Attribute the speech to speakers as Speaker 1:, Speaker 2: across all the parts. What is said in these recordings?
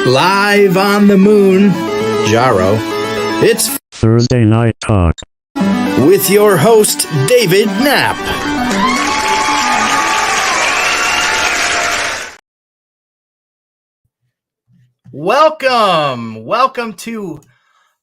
Speaker 1: Live on the Mounjaro, it's
Speaker 2: Thursday Night Talk
Speaker 1: with your host, David Knapp. Welcome to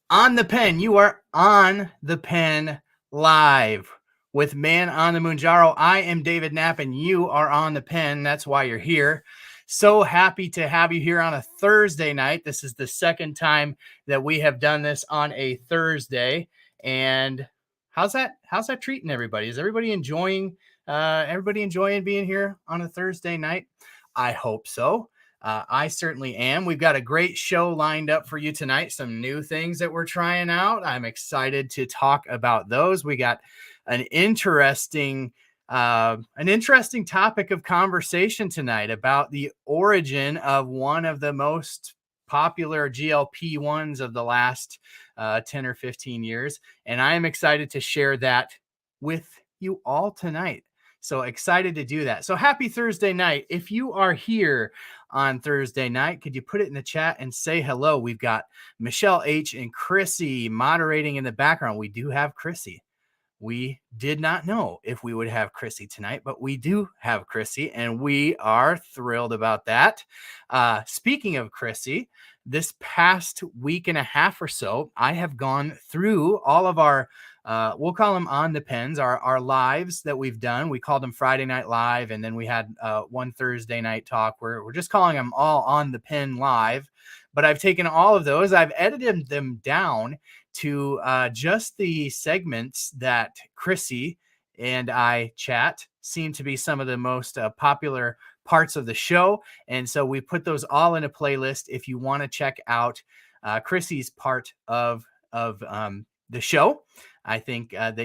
Speaker 1: On the Pen. You are on the pen live with Man on the Mounjaro. I am David Knapp, and you are on the pen. That's why you're here. So happy to have you here on a Thursday night. This is the second time that we have done this on a Thursday. And how's that treating everybody? Is everybody enjoying being here on a Thursday night? I hope so. I certainly am. We've got a great show lined up for you tonight. Some new things that we're trying out. I'm excited to talk about those. We got an interesting topic of conversation tonight about the origin of one of the most popular GLP-1s of the last 10 or 15 years. And I am excited to share that with you all tonight. So excited to do that. So happy Thursday night. If you are here on Thursday night, could you put it in the chat and say hello? We've got Michelle H. and Chrissy moderating in the background. We do have Chrissy. We did not know if we would have Chrissy tonight, but we do have Chrissy, and we are thrilled about that. Speaking of Chrissy, this past week and a half or so, I have gone through all of our, we'll call them on the pens, our lives that we've done. We called them Friday Night Live, and then we had one Thursday night talk where we're just calling them all on the pen live. But I've taken all of those, I've edited them down to just the segments that Chrissy and I chat seem to be some of the most popular parts of the show. And so we put those all in a playlist if you want to check out Chrissy's part of the show. I think that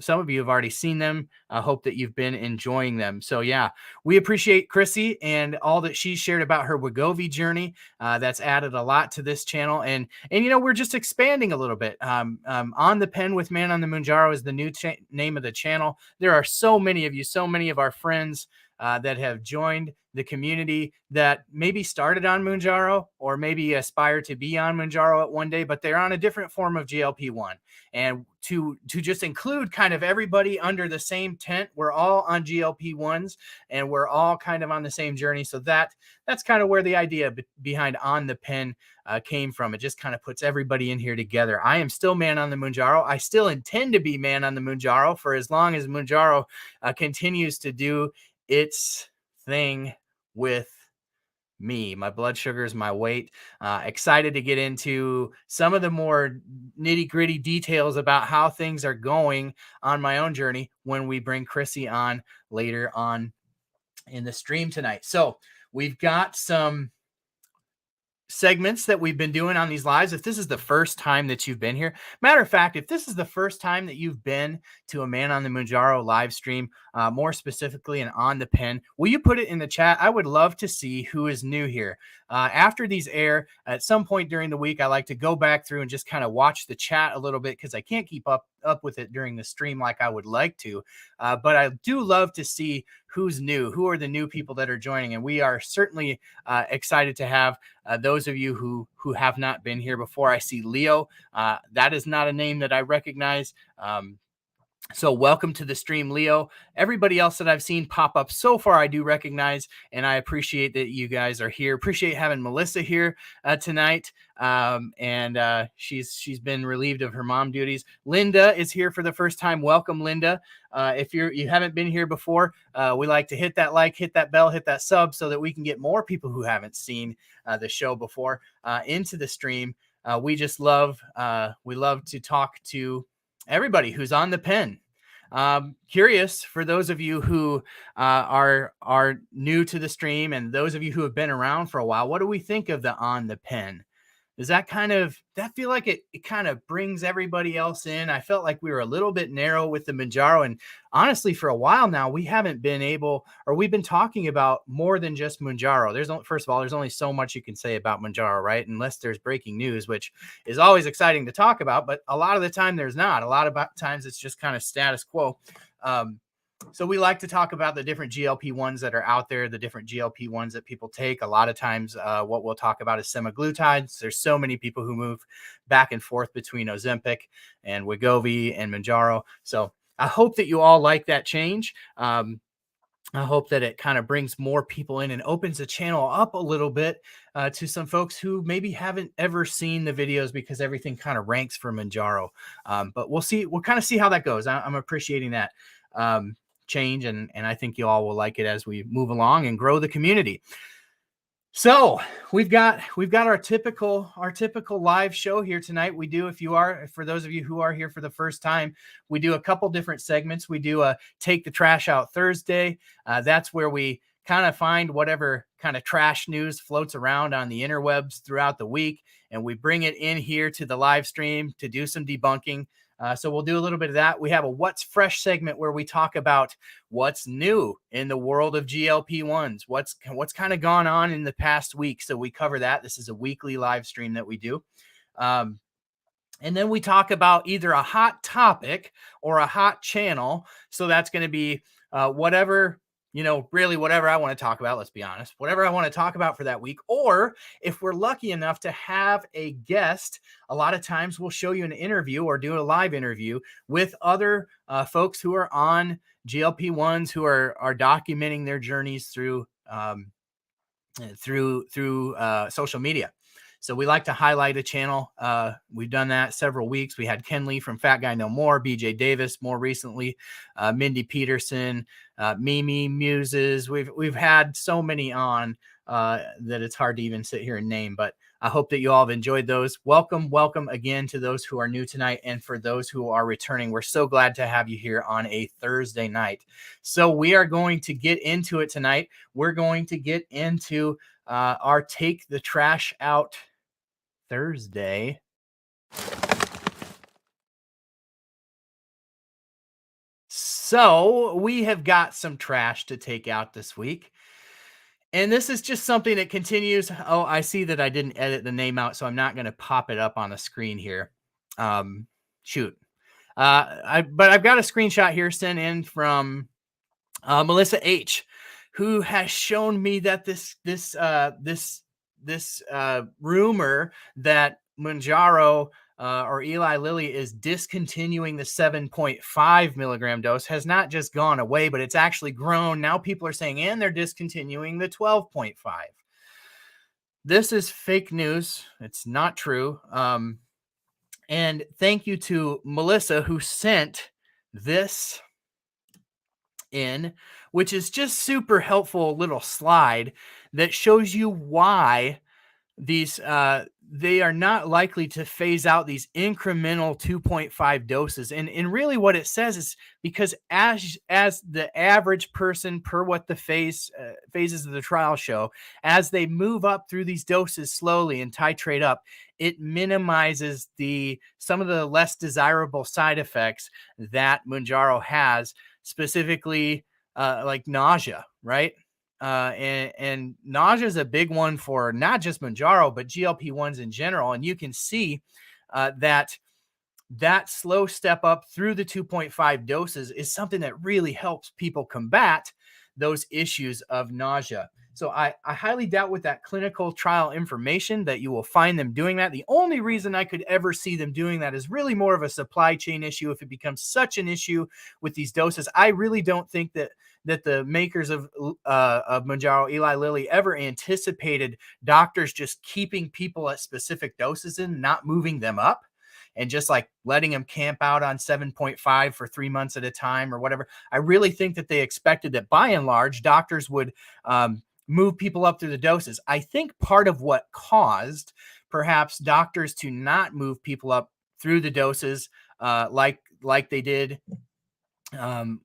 Speaker 1: some of you have already seen them. I hope that you've been enjoying them. So yeah, we appreciate Chrissy and all that she shared about her Wegovy journey. That's added a lot to this channel. And you know, we're just expanding a little bit. On the Pen with Man on the Mounjaro is the new name of the channel. There are so many of you, so many of our friends that have joined the community that maybe started on Mounjaro or maybe aspire to be on Mounjaro at one day, but they're on a different form of GLP-1. And to just include kind of everybody under the same tent, we're all on GLP-1s and we're all kind of on the same journey. So that's kind of where the idea behind On the Pen came from. It just kind of puts everybody in here together. I am still Man on the Mounjaro. I still intend to be Man on the Mounjaro for as long as Mounjaro continues to do its thing with me, my blood sugars, my weight. Excited to get into some of the more nitty-gritty details about how things are going on my own journey when we bring Chrissy on later on in the stream tonight. So we've got some segments that we've been doing on these lives. If this is the first time that you've been here, matter of fact, if this is the first time that you've been to a Man on the Mounjaro live stream, more specifically an On the Pen, will you put it in the chat? I would love to see who is new here. After these air, at some point during the week, I like to go back through and just kind of watch the chat a little bit because I can't keep up with it during the stream like I would like to. But I do love to see who's new, who are the new people that are joining. And we are certainly excited to have those of you who have not been here before. I see Leo. That is not a name that I recognize. So welcome to the stream, Leo. Everybody else that I've seen pop up so far, I do recognize, and I appreciate that you guys are here. Appreciate having Melissa here tonight, and she's been relieved of her mom duties. Linda is here for the first time. Welcome, Linda. If you haven't been here before, we like to hit that like, hit that bell, hit that sub, so that we can get more people who haven't seen the show before into the stream. We just love to talk to everybody who's on the pen. Curious for those of you who are new to the stream and those of you who have been around for a while, what do we think of the On the Pen? Does that feel like it kind of brings everybody else in? I felt like we were a little bit narrow with the Mounjaro, and honestly, for a while now, we've been talking about more than just Mounjaro. First of all, there's only so much you can say about Mounjaro, right? Unless there's breaking news, which is always exciting to talk about, but a lot of the time there's not. A lot of times it's just kind of status quo. So we like to talk about the different GLP-1s that are out there, the different GLP-1s that people take. A lot of times what we'll talk about is semaglutides. There's so many people who move back and forth between Ozempic and Wegovy and Mounjaro. So I hope that you all like that change. I hope that it kind of brings more people in and opens the channel up a little bit to some folks who maybe haven't ever seen the videos because everything kind of ranks for Mounjaro. But we'll see. We'll kind of see how that goes. I'm appreciating that change, and I think you all will like it as we move along and grow the community. So we've got our typical live show here tonight. We do, for those of you who are here for the first time, we do a couple different segments. We do a Take the Trash Out Thursday. That's where we kind of find whatever kind of trash news floats around on the interwebs throughout the week, and we bring it in here to the live stream to do some debunking. So we'll do a little bit of that. We have a What's Fresh segment where we talk about what's new in the world of GLP-1s, what's kind of gone on in the past week. So we cover that. This is a weekly live stream that we do. And then we talk about either a hot topic or a hot channel. So that's going to be whatever, really whatever I want to talk about, let's be honest, whatever I want to talk about for that week. Or if we're lucky enough to have a guest, a lot of times we'll show you an interview or do a live interview with other folks who are on GLP-1s, who are documenting their journeys through social media. So we like to highlight a channel. We've done that several weeks. We had Ken Lee from Fat Guy No More, BJ Davis more recently, Mindy Peterson, Mimi Muses. We've had so many on that it's hard to even sit here and name, but I hope that you all have enjoyed those. Welcome again to those who are new tonight, and for those who are returning, we're so glad to have you here on a Thursday night. So we are going to get into it tonight. We're going to get into our Take the Trash Out Thursday. So we have got some trash to take out this week. And this is just something that continues. Oh, I see that I didn't edit the name out, so I'm not going to pop it up on the screen here. Shoot. But I've got a screenshot here sent in from Melissa H., who has shown me that this rumor that Mounjaro or Eli Lilly is discontinuing the 7.5 milligram dose has not just gone away, but it's actually grown. Now people are saying, and they're discontinuing the 12.5. This is fake news. It's not true. And thank you to Melissa, who sent this in, which is just super helpful little slide that shows you why these they are not likely to phase out these incremental 2.5 doses. And really what it says is because as the average person, per what the phases of the trial show, as they move up through these doses slowly and titrate up, it minimizes some of the less desirable side effects that Mounjaro has, specifically like nausea, right? And nausea is a big one for not just Mounjaro, but GLP-1s in general. And you can see that slow step up through the 2.5 doses is something that really helps people combat those issues of nausea. So I highly doubt with that clinical trial information that you will find them doing that. The only reason I could ever see them doing that is really more of a supply chain issue. If it becomes such an issue with these doses, I really don't think that the makers of Mounjaro, Eli Lilly, ever anticipated doctors just keeping people at specific doses and not moving them up, and just like letting them camp out on 7.5 for 3 months at a time or whatever. I really think that they expected that by and large doctors would move people up through the doses. I think part of what caused perhaps doctors to not move people up through the doses like they did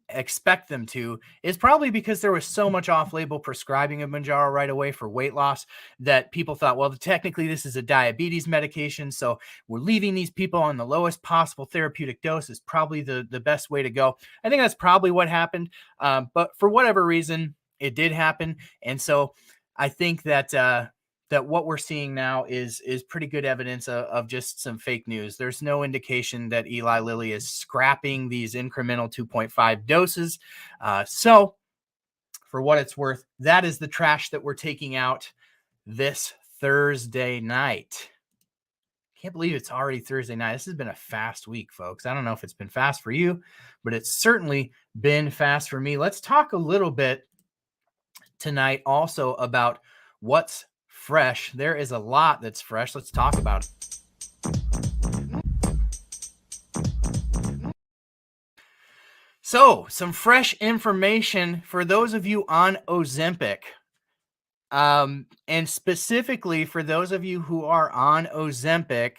Speaker 1: expect them to is probably because there was so much off-label prescribing of Mounjaro right away for weight loss that people thought, well, technically this is a diabetes medication, so we're leaving these people on the lowest possible therapeutic dose is probably the best way to go. I think that's probably what happened, but for whatever reason, it did happen. And so I think that that what we're seeing now is pretty good evidence of just some fake news. There's no indication that Eli Lilly is scrapping these incremental 2.5 doses. So for what it's worth, that is the trash that we're taking out this Thursday night. Can't believe it's already Thursday night. This has been a fast week, folks. I don't know if it's been fast for you, but it's certainly been fast for me. Let's talk a little bit tonight also about what's fresh. There is a lot that's fresh. Let's talk about it. So, some fresh information for those of you on Ozempic. And specifically for those of you who are on Ozempic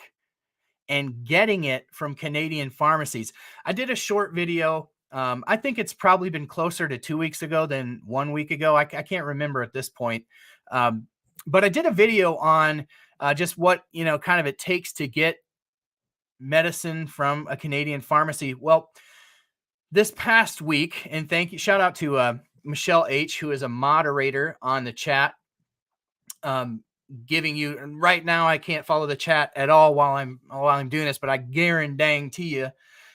Speaker 1: and getting it from Canadian pharmacies. I did a short video. I think it's probably been closer to 2 weeks ago than 1 week ago. I can't remember at this point. But I did a video on just what, kind of it takes to get medicine from a Canadian pharmacy. Well, this past week, and thank you, shout out to Michelle H., who is a moderator on the chat, giving you, and right now I can't follow the chat at all while I'm doing this, but I guarantee you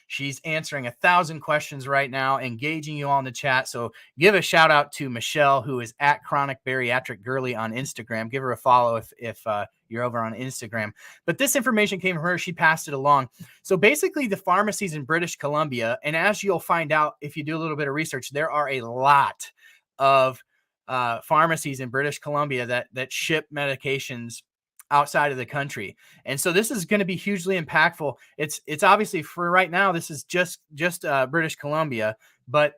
Speaker 1: she's answering 1,000 questions right now, engaging you all in the chat. So give a shout out to Michelle, who is at Chronic Bariatric Girly on Instagram. Give her a follow if you're over on Instagram. But this information came from her. She passed it along. So basically the pharmacies in British Columbia, and as you'll find out if you do a little bit of research, there are a lot of pharmacies in British Columbia that ship medications outside of the country. And so this is going to be hugely impactful. It's obviously, for right now, this is just British Columbia, but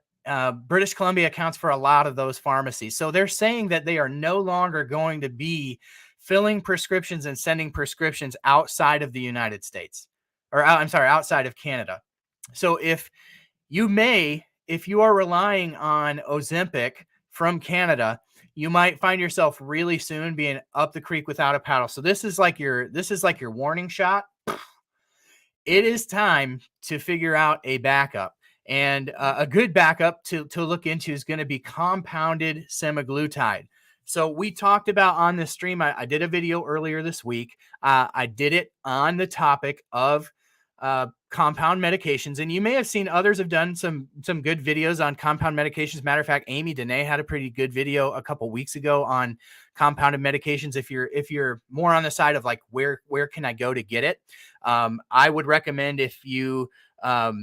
Speaker 1: British Columbia accounts for a lot of those pharmacies. So they're saying that they are no longer going to be filling prescriptions and sending prescriptions outside of the United States, or outside of Canada. So if you are relying on Ozempic from Canada, you might find yourself really soon being up the creek without a paddle. So this is like your warning shot. It is time to figure out a backup, and a good backup to look into is going to be compounded semaglutide. So we talked about on this stream, I did a video earlier this week. I did it on the topic of compound medications, and you may have seen others have done some good videos on compound medications. Matter of fact, Amy Dene had a pretty good video a couple weeks ago on compounded medications. If you're more on the side of like where can I go to get it, I would recommend if you are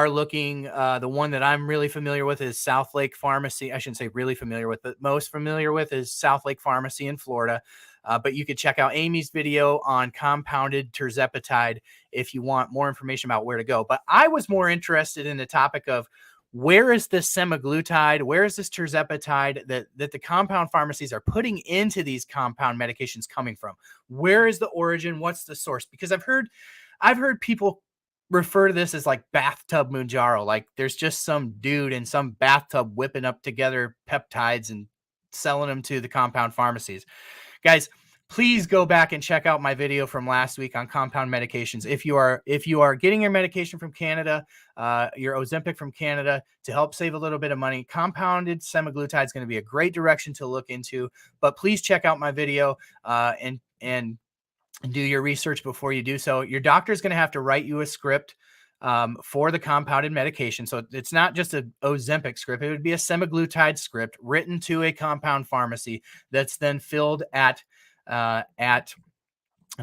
Speaker 1: looking, the one that I'm really familiar with is South Lake Pharmacy. I shouldn't say really familiar with, but most familiar with is South Lake Pharmacy in Florida. But you could check out Amy's video on compounded tirzepatide if you want more information about where to go. But I was more interested in the topic of where is this semaglutide, where is this tirzepatide that the compound pharmacies are putting into these compound medications coming from? Where is the origin? What's the source? Because I've heard people refer to this as like bathtub Mounjaro. Like there's just some dude in some bathtub whipping up together peptides and selling them to the compound pharmacies. Guys, please go back and check out my video from last week on compound medications. If you are getting your medication from Canada, your Ozempic from Canada, to help save a little bit of money, compounded semaglutide is going to be a great direction to look into. But please check out my video and do your research before you do so. Your doctor is going to have to write you a script for the compounded medication. So it's not just a Ozempic script. It would be a semaglutide script written to a compound pharmacy that's then filled at a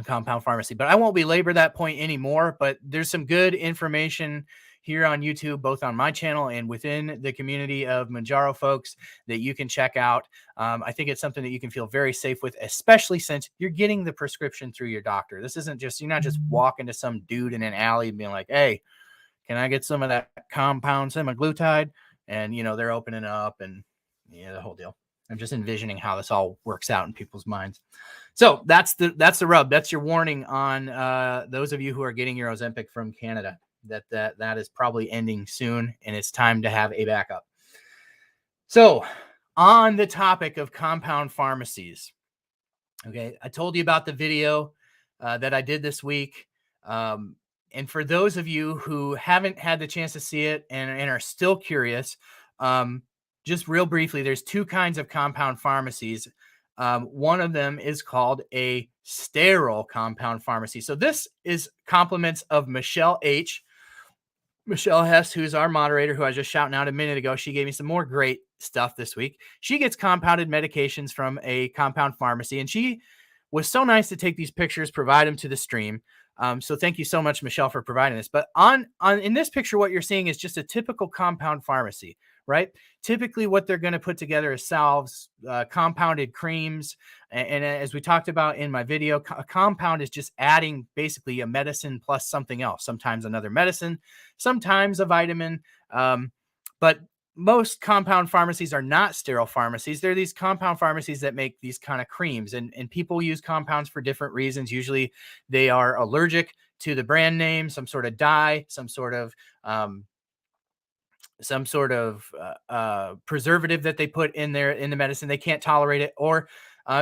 Speaker 1: compound pharmacy. But I won't belabor that point anymore, but there's some good information here on YouTube, both on my channel and within the community of Mounjaro folks, that you can check out. I think it's something that you can feel very safe with, especially since you're getting the prescription through your doctor. This isn't just, you're not just walking to some dude in an alley and being like, hey, can I get some of that compound semaglutide? And, they're opening up and the whole deal. I'm just envisioning how this all works out in people's minds. So that's the rub. That's your warning on those of you who are getting your Ozempic from Canada. That is probably ending soon, and it's time to have a backup. So on the topic of compound pharmacies, okay, I told you about the video that I did this week. And for those of you who haven't had the chance to see it and are still curious, just real briefly, there's two kinds of compound pharmacies. One of them is called a sterile compound pharmacy. So this is compliments of Michelle H. Michelle Hess, who's our moderator, who I was just shouting out a minute ago. She gave me some more great stuff this week. She gets compounded medications from a compound pharmacy, and she was so nice to take these pictures, provide them to the stream. So thank you so much, Michelle, for providing this. But on in this picture, what you're seeing is just a typical compound pharmacy, right? Typically, what they're going to put together is salves, compounded creams, and as we talked about in my video, a compound is just adding basically a medicine plus something else. Sometimes another medicine, sometimes a vitamin, but most compound pharmacies are not sterile pharmacies. They're these compound pharmacies that make these kind of creams, and people use compounds for different reasons. Usually they are allergic to the brand name, some sort of dye, some sort of preservative that they put in the medicine. They can't tolerate it. Or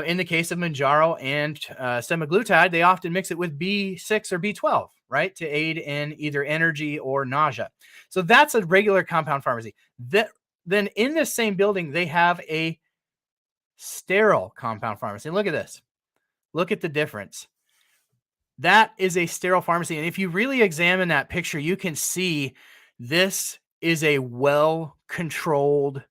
Speaker 1: in the case of Mounjaro and semaglutide, they often mix it with B6 or B12, right, to aid in either energy or nausea. So that's a regular compound pharmacy. Then in this same building, they have a sterile compound pharmacy. And look at this. Look at the difference. That is a sterile pharmacy. And if you really examine that picture, you can see this is a well-controlled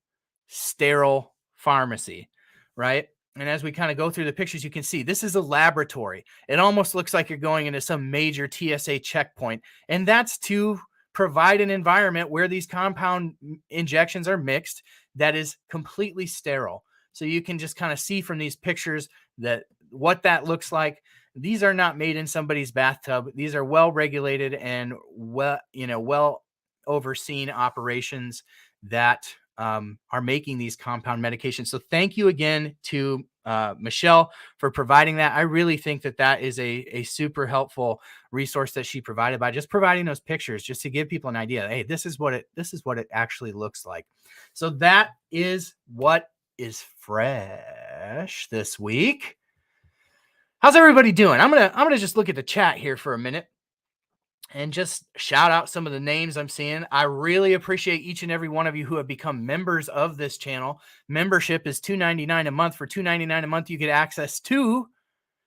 Speaker 1: sterile pharmacy, right? And as we kind of go through the pictures, you can see this is a laboratory. It almost looks like you're going into some major TSA checkpoint. And that's to provide an environment where these compound injections are mixed that is completely sterile. So you can just kind of see from these pictures that what that looks like. These are not made in somebody's bathtub. These are well-regulated and well overseen operations that are making these compound medications. So thank you again to Michelle for providing that. I really think that is a super helpful resource that she provided by just providing those pictures, just to give people an idea. Hey, this is what it actually looks like. So that is what is fresh this week. How's everybody doing? I'm gonna just look at the chat here for a minute and just shout out some of the names I'm seeing. I really appreciate each and every one of you who have become members of this channel. Membership is $2.99 a month. For $2.99 a month, you get access to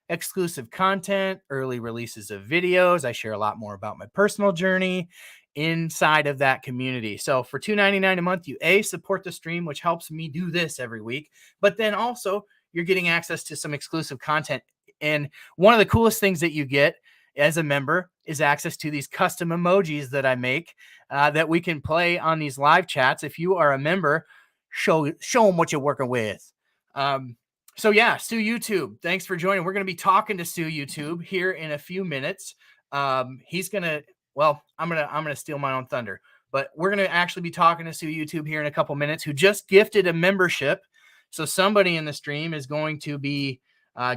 Speaker 1: exclusive content, early releases of videos. I share a lot more about my personal journey inside of that community. So for $2.99 a month, you support the stream, which helps me do this every week, but then also you're getting access to some exclusive content. And one of the coolest things that you get as a member is access to these custom emojis that I make that we can play on these live chats. If you are a member, show them what you're working with. So yeah, Stu YouTube, thanks for joining. We're going to be talking to Stu YouTube here in a few minutes. He's going to, I'm going to steal my own thunder, but we're going to actually be talking to Stu YouTube here in a couple minutes, who just gifted a membership. So somebody in the stream is going to be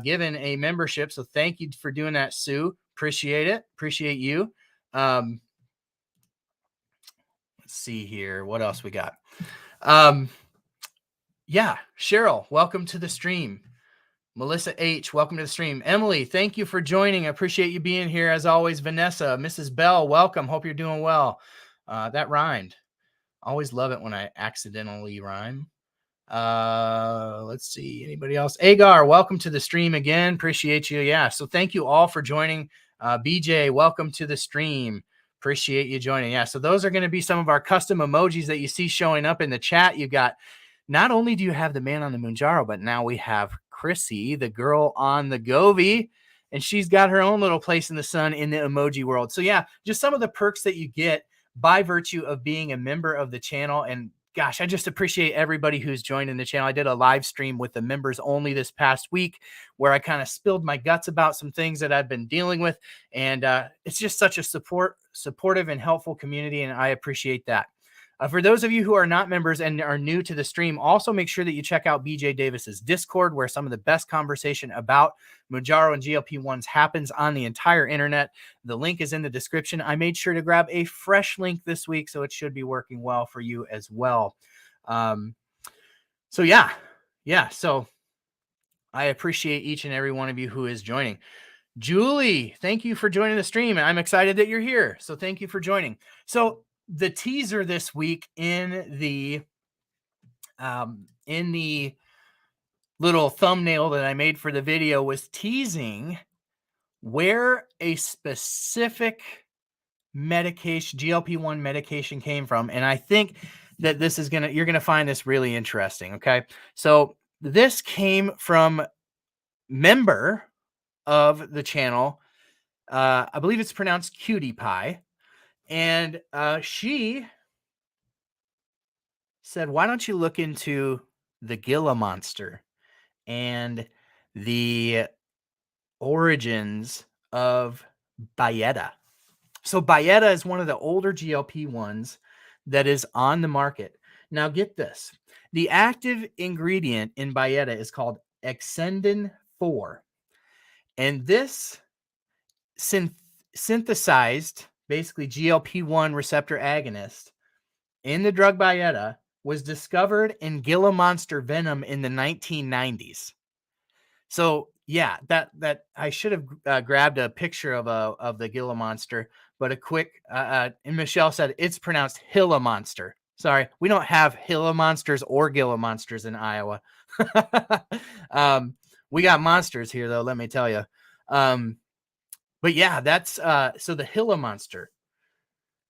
Speaker 1: given a membership. So thank you for doing that, Sue. Appreciate it. Appreciate you. Let's see here. What else we got? Yeah, Cheryl, welcome to the stream. Melissa H, welcome to the stream. Emily, thank you for joining. I appreciate you being here as always. Vanessa, Mrs. Bell, welcome. Hope you're doing well. That rhymed. Always love it when I accidentally rhyme. Let's see. Anybody else? Agar, welcome to the stream again. Appreciate you. Yeah. So thank you all for joining. BJ, welcome to the stream. Appreciate you joining. Yeah. So those are going to be some of our custom emojis that you see showing up in the chat. You've got, not only do you have the man on the Mounjaro, but now we have Chrissy, the girl on the Govy, and she's got her own little place in the sun in the emoji world. So yeah, just some of the perks that you get by virtue of being a member of the channel. And gosh, I just appreciate everybody who's joining the channel. I did a live stream with the members only this past week where I kind of spilled my guts about some things that I've been dealing with. And it's just such a supportive and helpful community, and I appreciate that. For those of you who are not members and are new to the stream, also make sure that you check out BJ Davis's Discord, where some of the best conversation about Mounjaro and GLP-1s happens on the entire internet. The link is in the description. I made sure to grab a fresh link this week, so it should be working well for you as well. So yeah. So I appreciate each and every one of you who is joining. Julie, thank you for joining the stream. I'm excited that you're here. So thank you for joining. So the teaser this week in the little thumbnail that I made for the video was teasing where a specific medication, GLP-1 medication, came from. And I think that this is you're gonna find this really interesting. Okay. So this came from member of the channel. I believe it's pronounced Cutie Pie. And she said, why don't you look into the Gila monster and the origins of Byetta? So Byetta is one of the older GLP-1s that is on the market. Now get this. The active ingredient in Byetta is called Exendin 4. And this synthesized, basically GLP-1 receptor agonist in the drug Byetta was discovered in Gila monster venom in the 1990s. So yeah, that I should have grabbed a picture of the Gila monster, but a quick and Michelle said it's pronounced Gila monster. Sorry, we don't have Gila monsters or Gila monsters in Iowa. We got monsters here though, let me tell you. But yeah, that's so the Gila monster.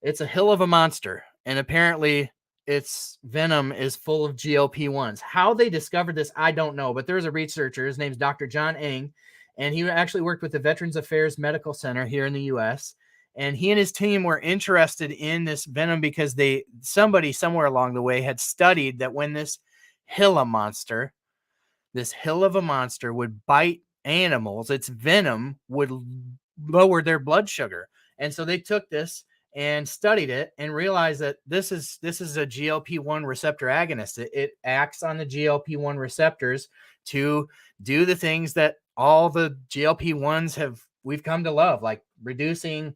Speaker 1: It's a hill of a monster, and apparently its venom is full of GLP-1s. How they discovered this, I don't know, but there's a researcher. His name's Dr. John Eng, and he actually worked with the Veterans Affairs Medical Center here in the U.S., and he and his team were interested in this venom because somebody somewhere along the way had studied that when this hill of a monster would bite animals, its venom would lower their blood sugar. And so they took this and studied it and realized that this is a GLP-1 receptor agonist. It acts on the GLP-1 receptors to do the things that all the GLP-1s we've come to love, like reducing,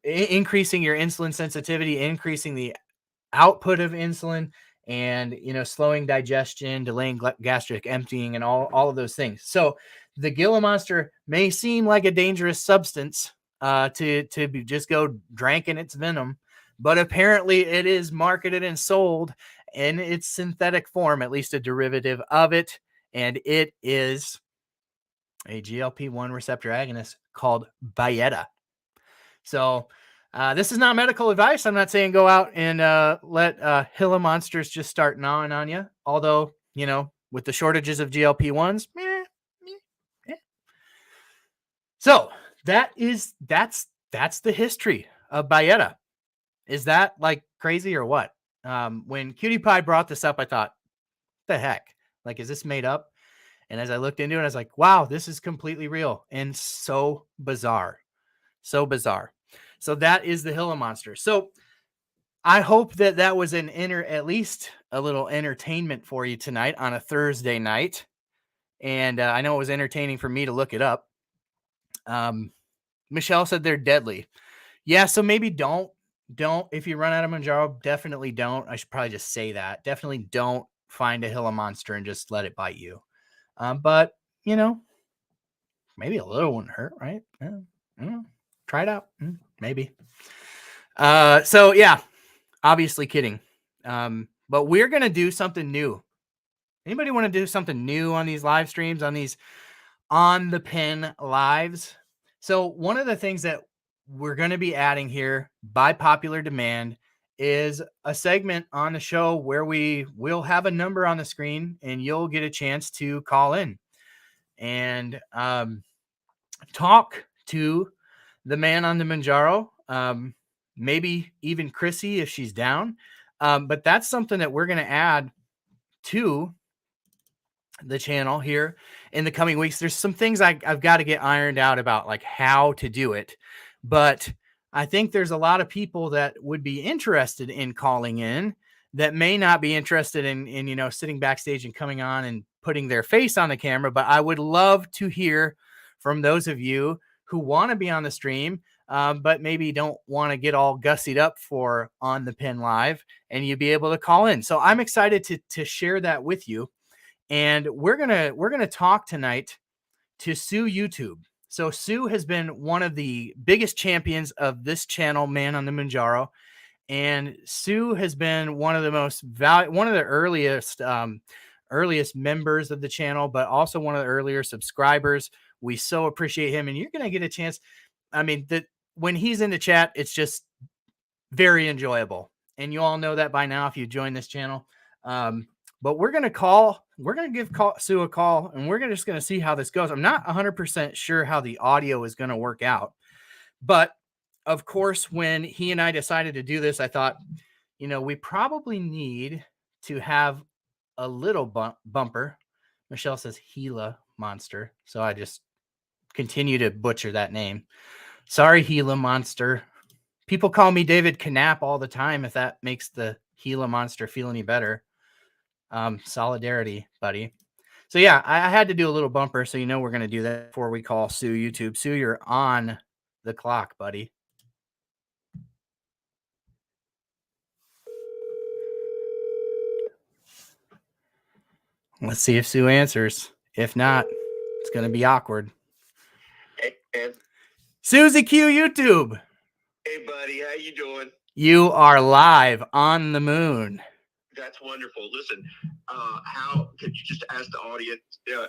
Speaker 1: increasing your insulin sensitivity, increasing the output of insulin, and slowing digestion, delaying gastric emptying, and all of those things. So the Gila monster may seem like a dangerous substance to just go drinking its venom, but apparently it is marketed and sold in its synthetic form, at least a derivative of it, and it is a GLP-1 receptor agonist called Byetta. So this is not medical advice. I'm not saying go out and let Gila monsters just start gnawing on you. Although, with the shortages of GLP-1s, So that's the history of Byetta. Is that like crazy or what? When Cutie Pie brought this up, I thought, the heck? Like, is this made up? And as I looked into it, I was like, wow, this is completely real and so bizarre. So bizarre. So that is the Gila monster. So I hope that was at least a little entertainment for you tonight on a Thursday night. And I know it was entertaining for me to look it up. Michelle said they're deadly. Yeah, so maybe don't if you run out of Mounjaro, definitely don't. I should probably just say that. Definitely don't find a Gila monster and just let it bite you. But maybe a little wouldn't hurt, right? Yeah. Try it out. Maybe. So yeah, obviously kidding. But we're gonna do something new. Anybody want to do something new on these live streams, on these On the Pen lives? So one of the things that we're going to be adding here by popular demand is a segment on the show where we will have a number on the screen and you'll get a chance to call in and talk to the man on the Mounjaro, maybe even Chrissy if she's down. But that's something that we're going to add to the channel here in the coming weeks. There's some things I've got to get ironed out about, like how to do it. But I think there's a lot of people that would be interested in calling in that may not be interested in sitting backstage and coming on and putting their face on the camera. But I would love to hear from those of you who want to be on the stream, but maybe don't want to get all gussied up for On the Pen Live, and you'd be able to call in. So I'm excited to share that with you. And we're gonna talk tonight to Sue YouTube. So Sue has been one of the biggest champions of this channel, Man on the Mounjaro, and Sue has been one of the earliest earliest members of the channel, but also one of the earlier subscribers. We so appreciate him, and you're going to get a chance. I mean, when he's in the chat, it's just very enjoyable. And you all know that by now if you join this channel. But we're going to give Sue a call, and we're just going to see how this goes. I'm not 100% sure how the audio is going to work out. But of course, when he and I decided to do this, I thought, we probably need to have a little bumper. Michelle says Gila Monster. So I just continue to butcher that name. Sorry, Gila Monster. People call me David Knapp all the time, if that makes the Gila Monster feel any better. Solidarity, buddy. So yeah, I had to do a little bumper, so we're going to do that before we call Sue YouTube. Sue, you're on the clock, buddy. Let's see if Sue answers. If not, it's going to be awkward.
Speaker 2: Hey, man.
Speaker 1: Susie Q YouTube.
Speaker 2: Hey, buddy. How you doing?
Speaker 1: You are live on the moon.
Speaker 2: That's wonderful. Listen, how could you just ask the audience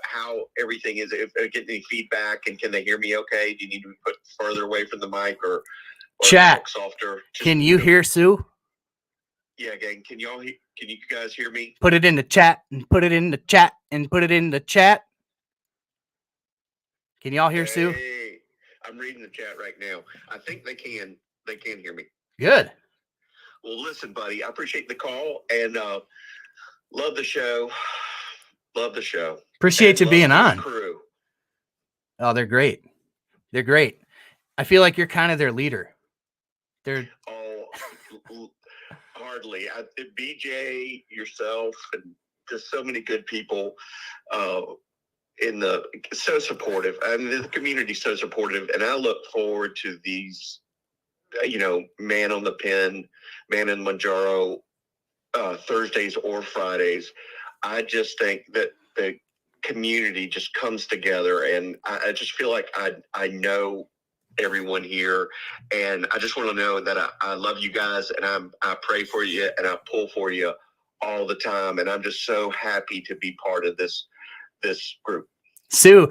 Speaker 2: how everything is? If they get any feedback, and can they hear me okay? Do you need to be put further away from the mic or
Speaker 1: chat
Speaker 2: softer?
Speaker 1: Can you hear Sue?
Speaker 2: Yeah, gang. Can you guys hear me?
Speaker 1: Put it in the chat and put it in the chat and put it in the chat. Can y'all hear Sue?
Speaker 2: Hey, I'm reading the chat right now. I think they can hear me.
Speaker 1: Good.
Speaker 2: Well, listen, buddy, I appreciate the call and love the show. Love the show.
Speaker 1: Appreciate you being on.
Speaker 2: Crew.
Speaker 1: Oh, they're great. They're great. I feel like you're kind of their leader.
Speaker 2: Hardly. BJ, yourself, and just so many good people so supportive. I mean, the community's so supportive, and I look forward to these, Man on the Pen, Man in Mounjaro, Thursdays or Fridays. I just think that the community just comes together, and I just feel like I know everyone here, and I just want to know that I love you guys, and I pray for you, and I pull for you all the time, and I'm just so happy to be part of this group.
Speaker 1: Sue,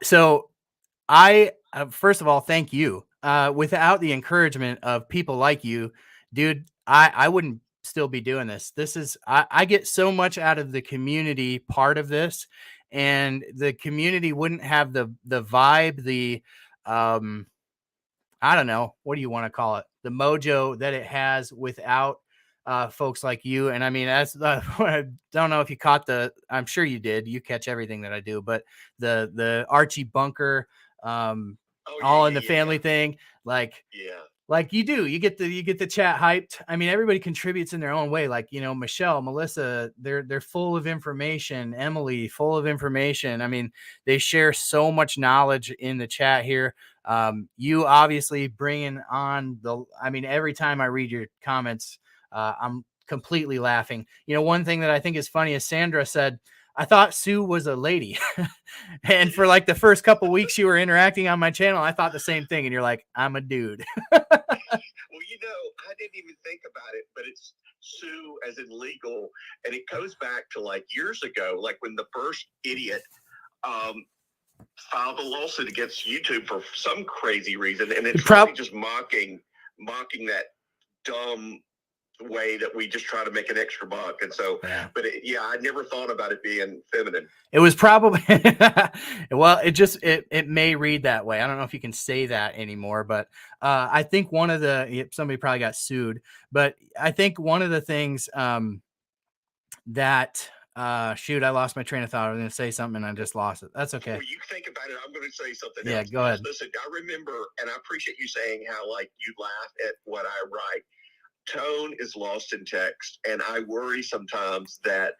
Speaker 1: so I first of all, thank you. Without the encouragement of people like you, dude, I wouldn't still be doing this. This is I get so much out of the community part of this, and the community wouldn't have the vibe, the I don't know, what do you want to call it? The mojo that it has without folks like you. And I mean, that's I don't know if you caught I'm sure you did. You catch everything that I do, but the Archie Bunker, all in the family thing, like you do, you get the chat hyped. I mean, everybody contributes in their own way. Like, Michelle, Melissa, they're full of information. Emily, full of information. I mean, they share so much knowledge in the chat here. You obviously bringing on every time I read your comments, I'm completely laughing. One thing that I think is funny is Sandra said, I thought Sue was a lady. And for like the first couple weeks you were interacting on my channel, I thought the same thing. And you're like, I'm a dude.
Speaker 2: Well, I didn't even think about it, but it's Sue as in legal. And it goes back to like years ago, like when the first idiot filed a lawsuit against YouTube for some crazy reason. And it's probably just mocking that dumb way that we just try to make an extra buck. And so, but I never thought about it being feminine.
Speaker 1: It was probably, well, it may read that way. I don't know if you can say that anymore, but I think somebody probably got sued, but I think one of the things that, shoot, I lost my train of thought. I was going to say something and I just lost it. That's okay.
Speaker 2: Well, you think about it. I'm going to say something
Speaker 1: else. Go ahead.
Speaker 2: Listen, I remember, and I appreciate you saying how like you laugh at what I write. Tone is lost in text, and I worry sometimes that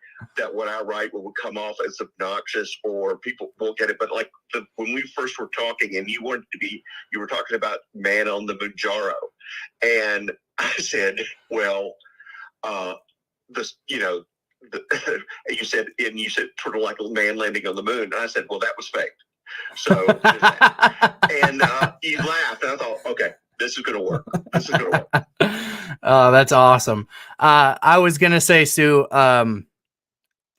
Speaker 2: what I write will come off as obnoxious or people won't get it. But like when we first were talking, and you were talking about Man on the Mounjaro, and I said, well, you said sort of like a man landing on the moon, and I said, well, that was fake. So, and you laughed, and I thought, okay, this is going to work. This is going to work.
Speaker 1: Oh, that's awesome. I was going to say, Sue,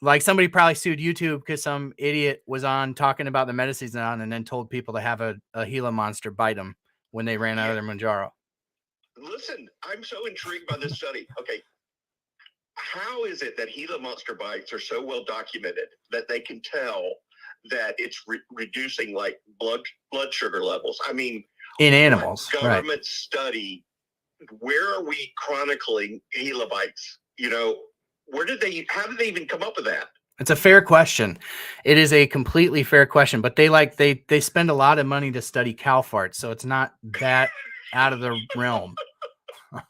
Speaker 1: like somebody probably sued YouTube because some idiot was on talking about the medicines on and then told people to have a Gila monster bite them when they ran out of their Mounjaro.
Speaker 2: Listen, I'm so intrigued by this study. Okay, how is it that Gila monster bites are so well documented that they can tell that it's reducing like blood sugar levels? I mean,
Speaker 1: in animals,
Speaker 2: government
Speaker 1: right?
Speaker 2: Study. Where are we chronicling Gila bites? You know, how did they even come up with that?
Speaker 1: It's a fair question. It is a completely fair question, but they spend a lot of money to study cow farts, so it's not that out of the realm.
Speaker 2: I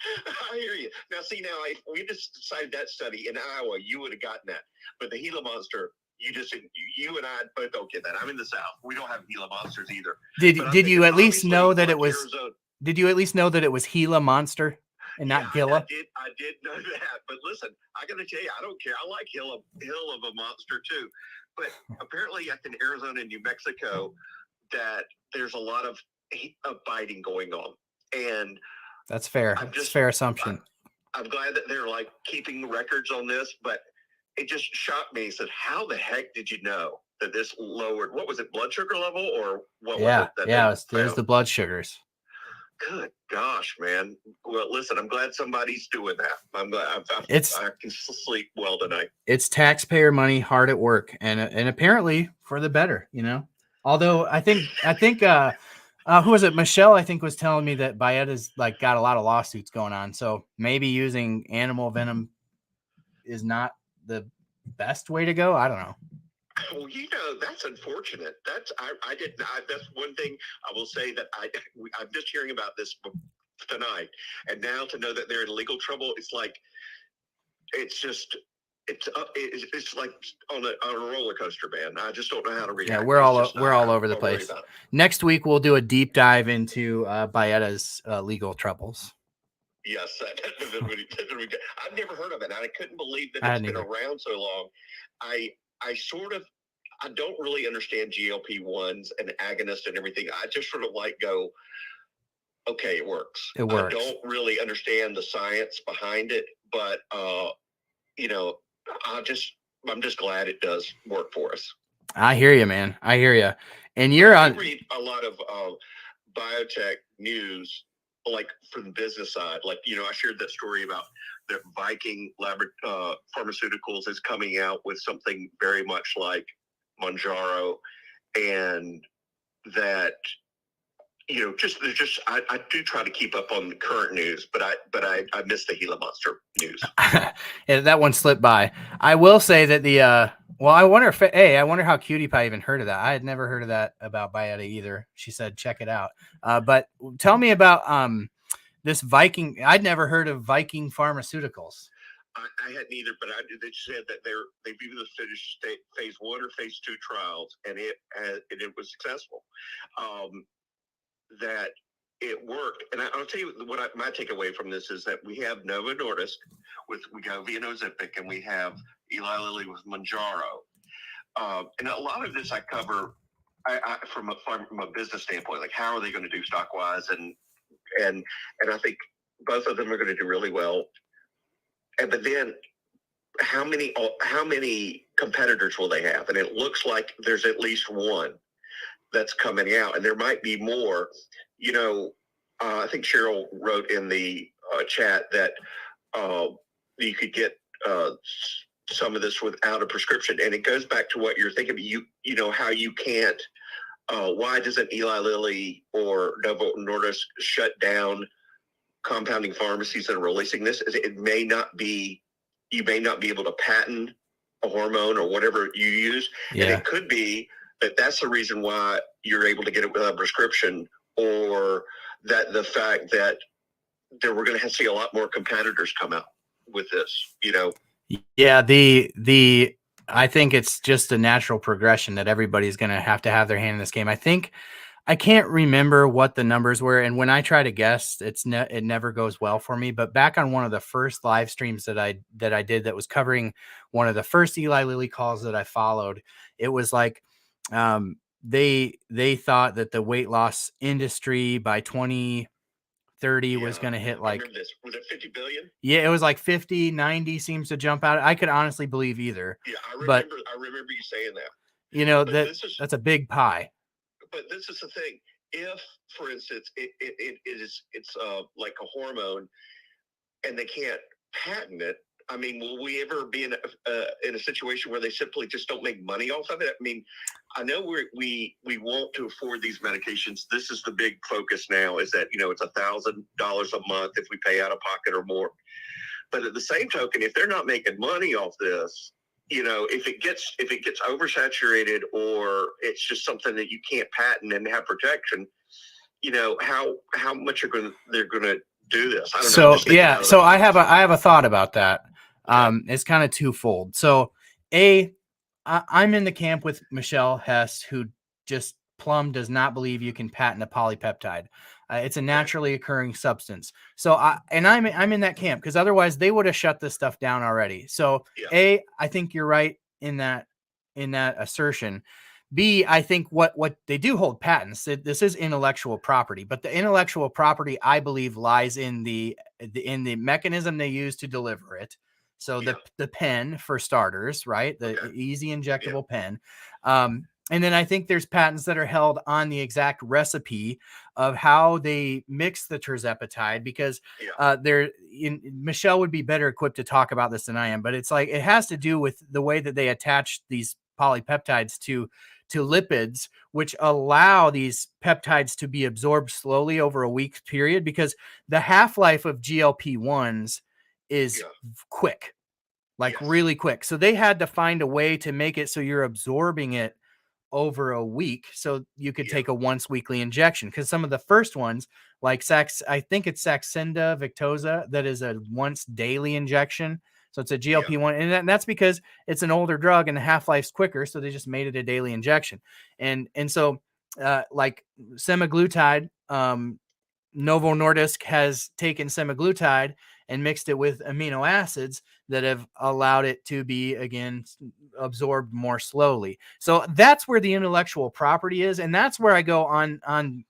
Speaker 2: hear you. Now, see, if we just decided that study in Iowa, you would have gotten that. But the Gila monster, you and I both don't get that. I'm in the South. We don't have Gila monsters either.
Speaker 1: Did you at least know that it was? Arizona. Did you at least know that it was Gila monster and not Gila?
Speaker 2: I did know that. But listen, I got to tell you, I don't care. I like Hill of a monster too. But apparently, in Arizona and New Mexico, that there's a lot of biting going on, and
Speaker 1: that's fair. It's fair assumption.
Speaker 2: I'm glad that they're like keeping records on this, but it just shocked me. He said, how the heck did you know that this lowered, what was it, blood sugar level or what was it?
Speaker 1: There's the blood sugars.
Speaker 2: Good gosh, man. Well, listen, I'm glad somebody's doing that. I'm glad I can sleep well tonight.
Speaker 1: It's taxpayer money hard at work and apparently for the better, you know? Although I think who was it? Michelle, I think, was telling me that Byetta's like got a lot of lawsuits going on. So maybe using animal venom is not the best way to go. I don't know.
Speaker 2: Well, you know, that's unfortunate. That's one thing I will say that I'm just hearing about this tonight, and now to know that they're in legal trouble, it's like it's like on a roller coaster, man. I just don't know how to react.
Speaker 1: Yeah, we're all over the place. Next week we'll do a deep dive into Byetta's legal troubles.
Speaker 2: Yes, I've never heard of it. I couldn't believe that it's been around so long. I don't really understand GLP-1s and agonists and everything. I just sort of go, okay, it works.
Speaker 1: It works.
Speaker 2: I don't really understand the science behind it, but you know, I'm just glad it does work for us.
Speaker 1: I hear you, man. I hear you. And
Speaker 2: I read a lot of biotech news, like from the business side. Like, you know, I shared that story about that Viking Pharmaceuticals is coming out with something very much like Mounjaro, and that, you know, I do try to keep up on the current news, but I miss the Gila monster news.
Speaker 1: Yeah, that one slipped by. I will say that I wonder how Cutie Pie even heard of that. I had never heard of that about Byetta either. She said, check it out. But tell me about this Viking. I'd never heard of Viking Pharmaceuticals.
Speaker 2: I hadn't either, but they said that they've either finished phase 1 or phase 2 trials, and it was successful. That it worked, and I'll tell you what my takeaway from this is that we have Novo Nordisk with Wegovy and Ozempic, and we have Eli Lilly with Mounjaro, and a lot of this I cover from a business standpoint, like how are they going to do stock wise, and I think both of them are going to do really well. But then how many competitors will they have? And it looks like there's at least one that's coming out, and there might be more. You know, I think Cheryl wrote in the chat that you could get some of this without a prescription, and it goes back to what you're thinking. You know how you can't. Why doesn't Eli Lilly or Novo Nordisk shut down compounding pharmacies that are releasing this? It may not be. You may not be able to patent a hormone or whatever you use, and it could be that's the reason why you're able to get it without a prescription, or that the fact that we're going to see a lot more competitors come out with this, you know?
Speaker 1: Yeah. I think it's just a natural progression that everybody's going to have their hand in this game. I can't remember what the numbers were, and when I try to guess, it never goes well for me. But back on one of the first live streams that I did that was covering one of the first Eli Lilly calls that I followed, it was like they thought that the weight loss industry by 2030 2030 was going to hit
Speaker 2: I remember this. Was it 50 billion?
Speaker 1: Yeah, it was like 50, 90 seems to jump out. I could honestly believe either.
Speaker 2: Yeah, I
Speaker 1: but
Speaker 2: remember you saying that.
Speaker 1: You know, that's a big pie.
Speaker 2: But this is the thing. If, for instance, it's like a hormone and they can't patent it, I mean, will we ever be in a situation where they simply just don't make money off of it? I mean, I know we want to afford these medications. This is the big focus now, is that, it's $1,000 a month if we pay out of pocket or more. But at the same token, if they're not making money off this, if it gets oversaturated, or it's just something that you can't patent and have protection, how much they're gonna do this? I don't know.
Speaker 1: So I have a thought about that. It's kind of twofold. So I'm in the camp with Michelle Hess, who just plumb does not believe you can patent a polypeptide. It's a naturally occurring substance. So I'm in that camp, because otherwise they would have shut this stuff down already. So I think you're right in that assertion. B, I think what they do hold patents. This is intellectual property, but the intellectual property, I believe, lies in the mechanism they use to deliver it. So the pen, for starters, right? The easy injectable pen. And then I think there's patents that are held on the exact recipe of how they mix the terzepatide, because Michelle would be better equipped to talk about this than I am, but it's like, it has to do with the way that they attach these polypeptides to lipids, which allow these peptides to be absorbed slowly over a week period, because the half-life of GLP-1s is quick, really quick. So they had to find a way to make it so you're absorbing it over a week, so you could take a once weekly injection. Because some of the first ones, like I think it's Saxenda Victoza, that is a once daily injection. So it's a GLP-1, and that's because it's an older drug and the half-life's quicker, so they just made it a daily injection. And so like semaglutide, Novo Nordisk has taken semaglutide and mixed it with amino acids that have allowed it to be, again, absorbed more slowly. So that's where the intellectual property is, and that's where I go on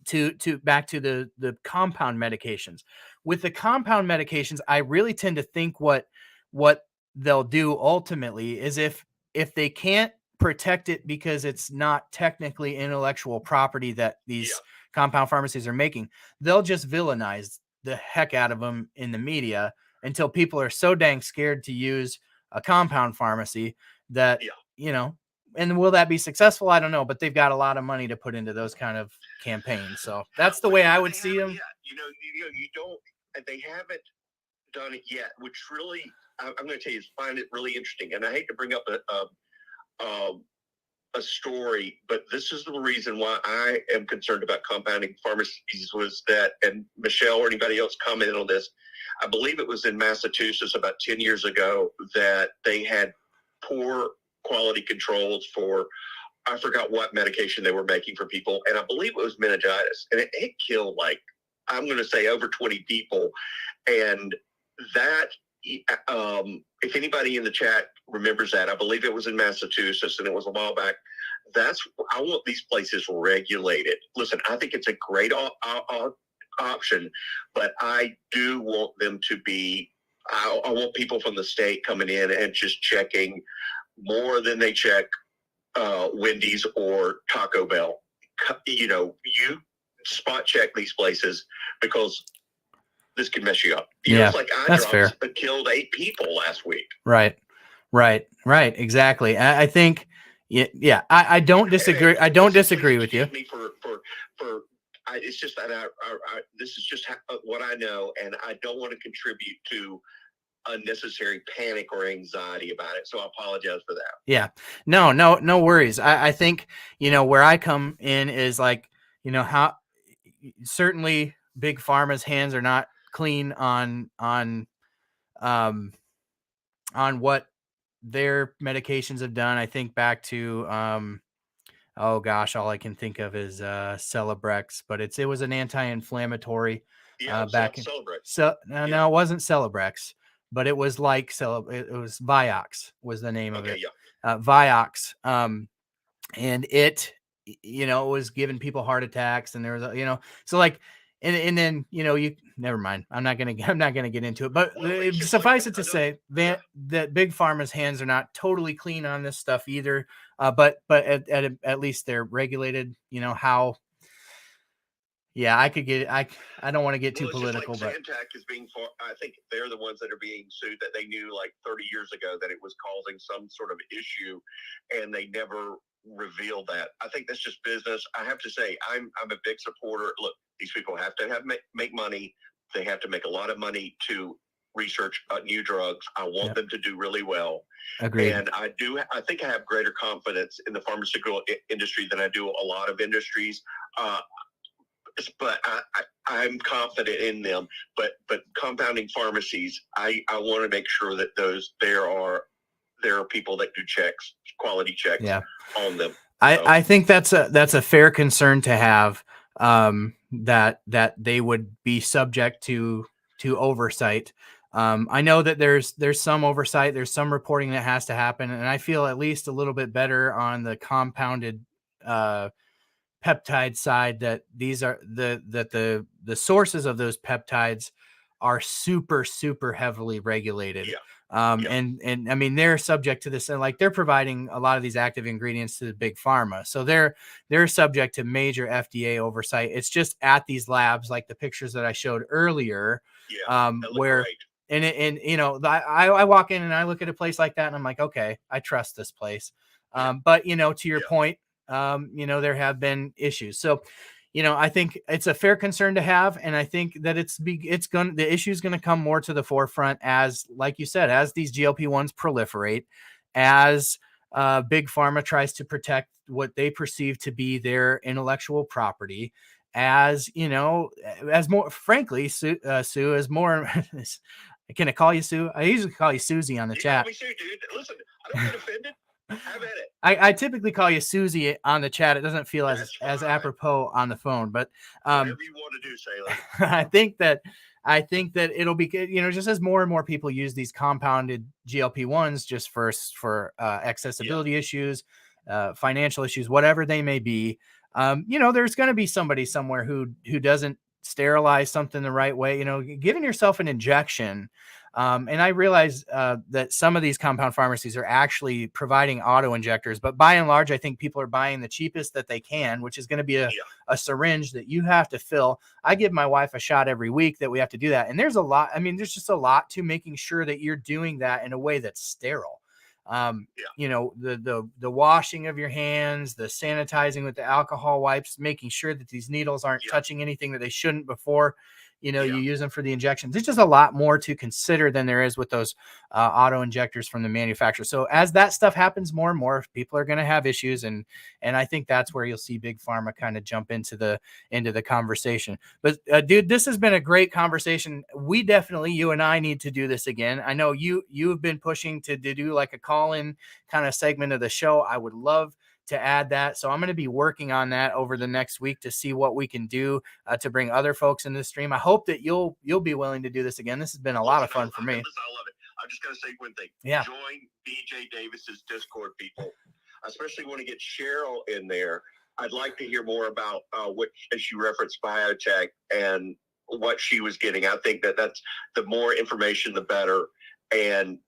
Speaker 1: to back to the compound medications. With the compound medications, I really tend to think what they'll do ultimately is, if they can't protect it because it's not technically intellectual property that these compound pharmacies are making, they'll just villainize the heck out of them in the media until people are so dang scared to use a compound pharmacy that, and will that be successful? I don't know, but they've got a lot of money to put into those kind of campaigns. So that's the way I would see them.
Speaker 2: You don't, they haven't done it yet, which really, I'm going to tell you, find it really interesting. And I hate to bring up a story, but this is the reason why I am concerned about compounding pharmacies, was that, and Michelle or anybody else commented on this, I believe it was in Massachusetts about 10 years ago, that they had poor quality controls for, I forgot what medication they were making for people, and I believe it was meningitis, and it killed, like, I'm going to say over 20 people. And that, if anybody in the chat remembers that, I believe it was in Massachusetts, and it was a while back. I want these places regulated. Listen, I think it's a great option, but I do want them to be, I want people from the state coming in and just checking more than they check Wendy's or Taco Bell. You spot check these places, because this can mess you up. It's like
Speaker 1: that's fair.
Speaker 2: Killed 8 people last week.
Speaker 1: Right. Exactly. I think, I don't disagree. I don't disagree with you.
Speaker 2: It's just that this is just what I know, and I don't want to contribute to unnecessary panic or anxiety about it. So I apologize for that.
Speaker 1: Yeah, no worries. I think, where I come in is like, how certainly big pharma's hands are not clean on what their medications have done. I think back to, oh gosh, all I can think of is Celebrex, but it was an anti-inflammatory back in
Speaker 2: Celebrex.
Speaker 1: So no, it wasn't Celebrex, but it was like it was Vioxx was the name of it. Vioxx. And it was giving people heart attacks, and there was so like And then, you never mind. I'm not going to get into it, but suffice it to say that big pharma's hands are not totally clean on this stuff either. But at least they're regulated, how. Yeah, I don't want to get too political,
Speaker 2: like
Speaker 1: but
Speaker 2: Zantac is I think they're the ones that are being sued that they knew like 30 years ago that it was causing some sort of issue, and they never revealed that. I think that's just business. I have to say, I'm a big supporter. Look, these people have to make money. They have to make a lot of money to research new drugs. I want them to do really well.
Speaker 1: Agreed.
Speaker 2: And I think I have greater confidence in the pharmaceutical industry than I do a lot of industries. But I'm confident in them. But compounding pharmacies, I want to make sure that there are people that do quality checks on them.
Speaker 1: I think that's a fair concern to have, that they would be subject to oversight. I know that there's some oversight, there's some reporting that has to happen, and I feel at least a little bit better on the compounded peptide side that these are the sources of those peptides are super, super heavily regulated. And I mean, they're subject to this, and like they're providing a lot of these active ingredients to the big pharma. So they're subject to major FDA oversight. It's just at these labs, like the pictures that I showed earlier, where, great. And I walk in and I look at a place like that and I'm like, okay, I trust this place. But to your point, there have been issues. So, I think it's a fair concern to have. And I think that the issue is going to come more to the forefront as, like you said, as these GLP-1s proliferate, as big pharma tries to protect what they perceive to be their intellectual property, as more, frankly, Sue, as more, can I call you Sue? I usually call you Susie on the chat.
Speaker 2: Call me Sue, dude. Listen, I don't get offended. Have at it.
Speaker 1: I typically call you Susie on the chat. It doesn't feel as apropos on the phone, but
Speaker 2: whatever you want to do, Sailor.
Speaker 1: I think that it'll be, just as more and more people use these compounded GLP-1s just for accessibility issues, financial issues, whatever they may be. There's going to be somebody somewhere who doesn't sterilize something the right way. Giving yourself an injection. And I realize that some of these compound pharmacies are actually providing auto injectors, but by and large, I think people are buying the cheapest that they can, which is going to be a syringe that you have to fill. I give my wife a shot every week that we have to do that. And there's just a lot to making sure that you're doing that in a way that's sterile. The washing of your hands, the sanitizing with the alcohol wipes, making sure that these needles aren't touching anything that they shouldn't before you use them for the injections. There's just a lot more to consider than there is with those auto injectors from the manufacturer. So as that stuff happens more and more, people are going to have issues. And I think that's where you'll see big pharma kind of jump into the conversation. But dude, this has been a great conversation. We definitely, you and I need to do this again. I know you've been pushing to do like a call-in kind of segment of the show. I would love to add that. So I'm going to be working on that over the next week to see what we can do to bring other folks into the stream. I hope that you'll be willing to do this again. This has been a lot of fun for me.
Speaker 2: I love it. I'm just going to say one thing.
Speaker 1: Yeah.
Speaker 2: Join BJ Davis's Discord, people. I especially want to get Cheryl in there. I'd like to hear more about what she referenced biotech and what she was getting. I think that's the more information, the better. And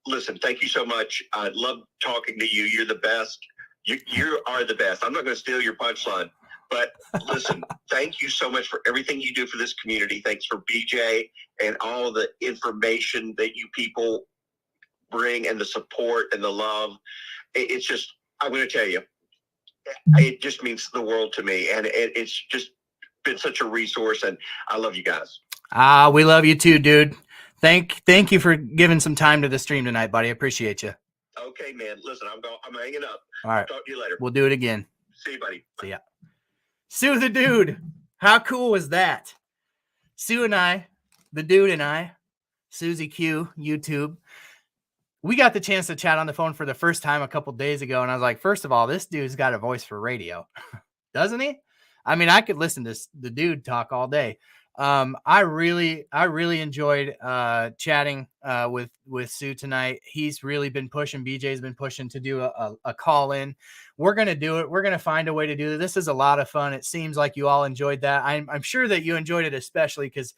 Speaker 2: listen, thank you so much. I love talking to you. You're the best. You are the best. I'm not going to steal your punchline, but listen, thank you so much for everything you do for this community. Thanks for BJ and all the information that you people bring and the support and the love. It's just, I'm going to tell you, it just means the world to me. And it's just been such a resource, and I love you guys.
Speaker 1: We love you too, dude. Thank you for giving some time to the stream tonight, buddy. I appreciate you.
Speaker 2: Okay, man. Listen, I'm hanging up.
Speaker 1: All right.
Speaker 2: I'll talk to you later.
Speaker 1: We'll do it again.
Speaker 2: See you, buddy.
Speaker 1: See ya. Sue the dude. How cool was that? Sue and I, the dude and I, Susie Q, YouTube. We got the chance to chat on the phone for the first time a couple days ago. And I was like, first of all, this dude's got a voice for radio. Doesn't he? I mean, I could listen to the dude talk all day. I really enjoyed chatting with Sue tonight. He's really been pushing. BJ's been pushing to do a call in. We're gonna do it. We're gonna find a way to do it. This is a lot of fun. It seems like you all enjoyed that. I'm sure that you enjoyed it, especially because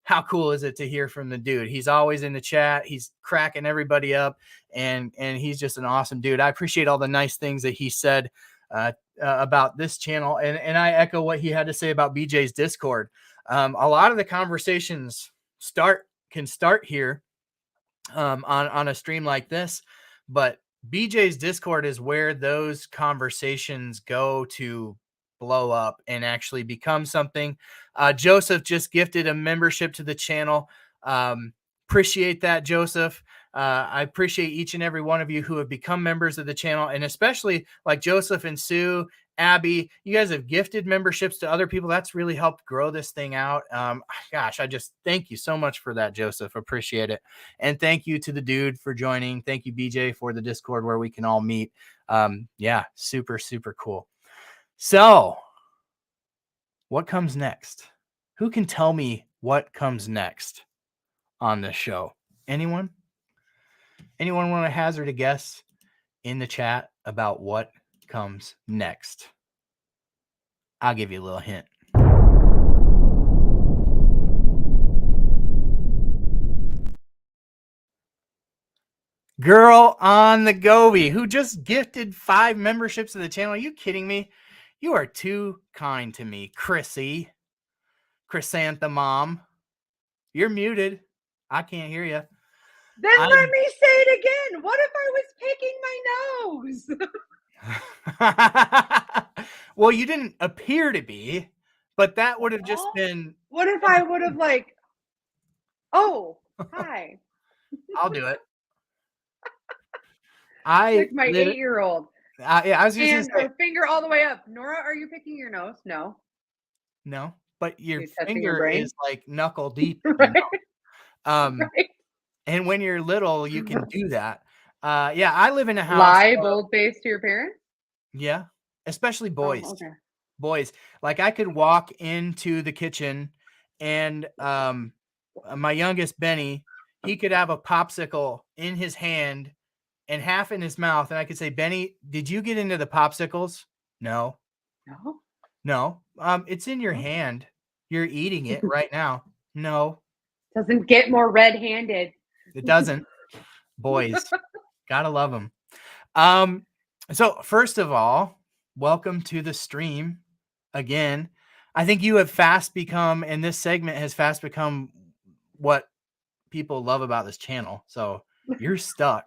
Speaker 1: how cool is it to hear from the dude? He's always in the chat. He's cracking everybody up, and he's just an awesome dude. I appreciate all the nice things that he said about this channel, and I echo what he had to say about BJ's Discord. A lot of the conversations can start here on a stream like this, but BJ's Discord is where those conversations go to blow up and actually become something. Joseph just gifted a membership to the channel. Appreciate that, Joseph. I appreciate each and every one of you who have become members of the channel, and especially like Joseph and Sue, Abby, you guys have gifted memberships to other people. That's really helped grow this thing out. Gosh, I just thank you so much for that, Joseph. Appreciate it. And thank you to the dude for joining. Thank you, BJ, for the Discord where we can all meet. Yeah, super, super cool. So what comes next? Who can tell me what comes next on this show? Anyone? Anyone want to hazard a guess in the chat about what comes next? I'll give you a little hint. Girl on the Govy, who just gifted 5 memberships to the channel. Are you kidding me? You are too kind to me, Chrissy. Chrysanthemum. You're muted. I can't hear you.
Speaker 3: Then let me say it again. What if I was picking my nose?
Speaker 1: Well, you didn't appear to be, but that would have just been.
Speaker 3: What if I would have like, oh, hi.
Speaker 1: I'll do it.
Speaker 3: Like my 8-year-old.
Speaker 1: Yeah, I was just
Speaker 3: and her finger all the way up. Nora, are you picking your nose? No.
Speaker 1: No, but your finger is like knuckle deep.
Speaker 3: Right.
Speaker 1: Right. And when you're little, you can do that. Yeah, I live in a house.
Speaker 3: Lie bold-faced to your parents?
Speaker 1: Yeah, especially boys.
Speaker 3: Oh, okay.
Speaker 1: Boys. Like I could walk into the kitchen and my youngest, Benny, he could have a popsicle in his hand and half in his mouth. And I could say, Benny, did you get into the popsicles? No. No. It's in your hand. You're eating it right now. No.
Speaker 3: Doesn't get more red-handed.
Speaker 1: It doesn't. Boys. Gotta love them. So first of all, welcome to the stream again. I think you have fast become, and this segment has fast become what people love about this channel. So you're stuck.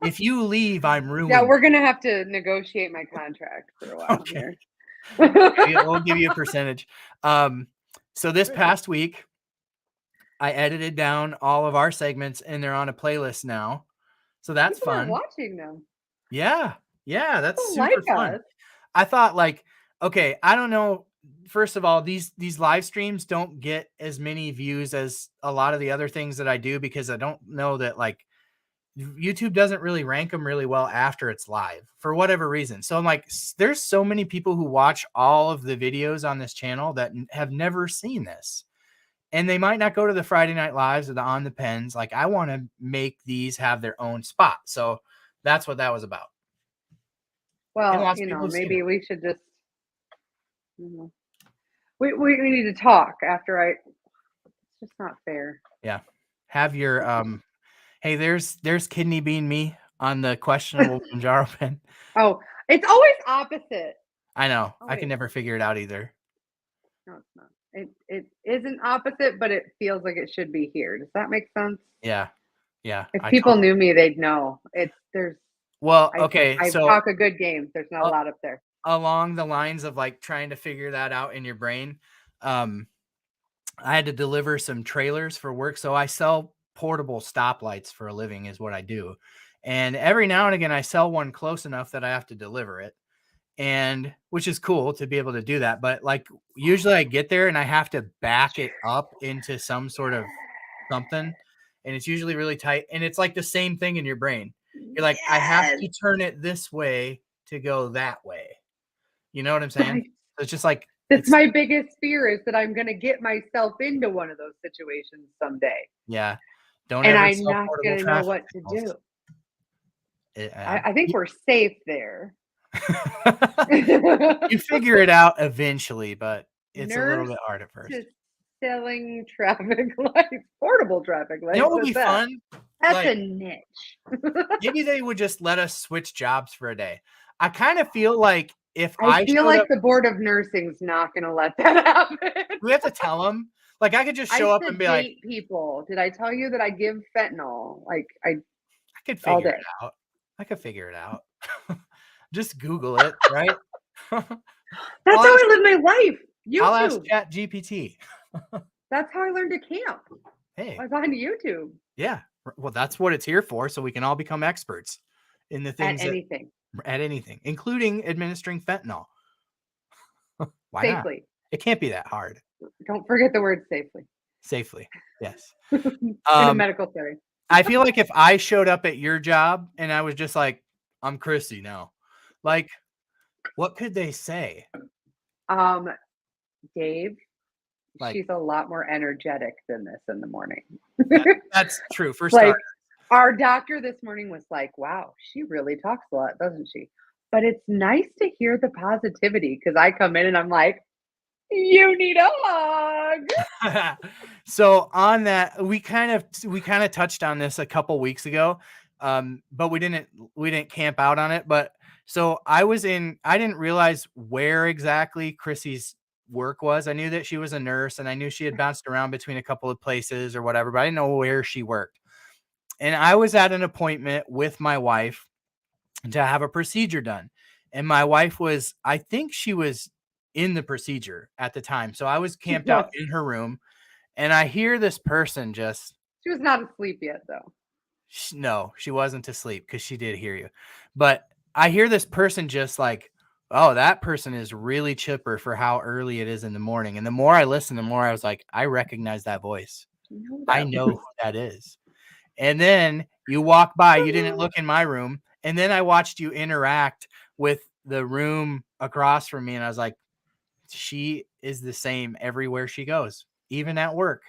Speaker 1: If you leave, I'm ruined.
Speaker 3: Yeah, we're gonna have to negotiate my contract for a while here.
Speaker 1: We'll give you a percentage. So this past week, I edited down all of our segments, and they're on a playlist now. So that's
Speaker 3: People
Speaker 1: fun.
Speaker 3: are watching them.
Speaker 1: Yeah, that's
Speaker 3: People
Speaker 1: super
Speaker 3: like
Speaker 1: fun.
Speaker 3: us.
Speaker 1: I thought, like, okay, I don't know. First of all, these live streams don't get as many views as a lot of the other things that I do because I don't know that like YouTube doesn't really rank them really well after it's live for whatever reason. So I'm like, there's so many people who watch all of the videos on this channel that have never seen this. And they might not go to the Friday Night Lives or the On the Pens. Like, I want to make these have their own spot. So that's what that was about.
Speaker 3: Well, maybe we should just, we need to talk after it's just not fair.
Speaker 1: Yeah. Have your, hey, there's Kidney Bean Me on the questionable Mounjaro pen.
Speaker 3: Oh, it's always opposite.
Speaker 1: I know. I can never figure it out either.
Speaker 3: No, it's not. It isn't opposite, but it feels like it should be here. Does that make sense?
Speaker 1: Yeah.
Speaker 3: If people knew me, they'd know.
Speaker 1: Well, okay.
Speaker 3: I talk a good game. There's not a lot up there.
Speaker 1: Along the lines of like trying to figure that out in your brain, I had to deliver some trailers for work. So I sell portable stoplights for a living is what I do. And every now and again, I sell one close enough that I have to deliver it. And which is cool to be able to do that. But like usually I get there and I have to back it up into some sort of something. And it's usually really tight. And it's like the same thing in your brain. You're like, I have to turn it this way to go that way. You know what I'm saying? So it's just like
Speaker 3: That's my biggest fear, is that I'm going to get myself into one of those situations someday.
Speaker 1: Yeah. Don't
Speaker 3: And
Speaker 1: ever
Speaker 3: I'm
Speaker 1: sell
Speaker 3: not
Speaker 1: portable
Speaker 3: going to know
Speaker 1: traffic
Speaker 3: what to
Speaker 1: signals.
Speaker 3: do. I think we're safe there.
Speaker 1: You figure it out eventually, but it's a little
Speaker 3: Nurse
Speaker 1: bit hard at first.
Speaker 3: to selling traffic lights, portable traffic lights.
Speaker 1: You know what would be
Speaker 3: What's that?
Speaker 1: fun?
Speaker 3: That's
Speaker 1: Like,
Speaker 3: a niche.
Speaker 1: maybe they would just let us switch jobs for a day. I kind of feel like if
Speaker 3: I
Speaker 1: I
Speaker 3: feel
Speaker 1: showed
Speaker 3: like
Speaker 1: up,
Speaker 3: the board of nursing's not going to let that happen.
Speaker 1: we have to tell them. Like, I could just
Speaker 3: I
Speaker 1: show up and be like,
Speaker 3: sedate people. Did I tell you that I give fentanyl? Like
Speaker 1: I could
Speaker 3: all
Speaker 1: figure
Speaker 3: day.
Speaker 1: it out. I could figure it out. Just Google it, right?
Speaker 3: That's how I live my life.
Speaker 1: I'll ask
Speaker 3: YouTube.
Speaker 1: Chat GPT.
Speaker 3: That's how I learned to camp.
Speaker 1: Hey,
Speaker 3: I was on YouTube.
Speaker 1: yeah. Well, that's what it's here for, so we can all become experts in the things
Speaker 3: At anything.
Speaker 1: at anything, including administering fentanyl. Why not?
Speaker 3: Safely.
Speaker 1: It can't be that hard.
Speaker 3: Don't forget the word safely.
Speaker 1: Safely, yes.
Speaker 3: In a medical setting.
Speaker 1: I feel like if I showed up at your job and I was just like, I'm Chrissy now, like, what could they say?
Speaker 3: Dave,
Speaker 1: Like,
Speaker 3: she's a lot more energetic than this in the morning.
Speaker 1: that's true for
Speaker 3: Like,
Speaker 1: starters.
Speaker 3: our doctor this morning was like, wow, she really talks a lot, doesn't she? But it's nice to hear the positivity, because I come in and I'm like, you need a hug.
Speaker 1: So on that, we kind of touched on this a couple weeks ago, but we didn't camp out on it. But so I didn't realize where exactly Chrissy's work was. I knew that she was a nurse, and I knew she had bounced around between a couple of places or whatever, but I didn't know where she worked. And I was at an appointment with my wife to have a procedure done. And my wife was, I think she was in the procedure at the time. So I was camped out in her room, and I hear this person just.
Speaker 3: She was not asleep yet, though.
Speaker 1: No, she wasn't asleep, because she did hear you. But I hear this person just like, oh, that person is really chipper for how early it is in the morning. And the more I listened, the more I was like, I recognize that voice. I know who that is. And then you walk by, you didn't look in my room. And then I watched you interact with the room across from me. And I was like, she is the same everywhere she goes, even at work,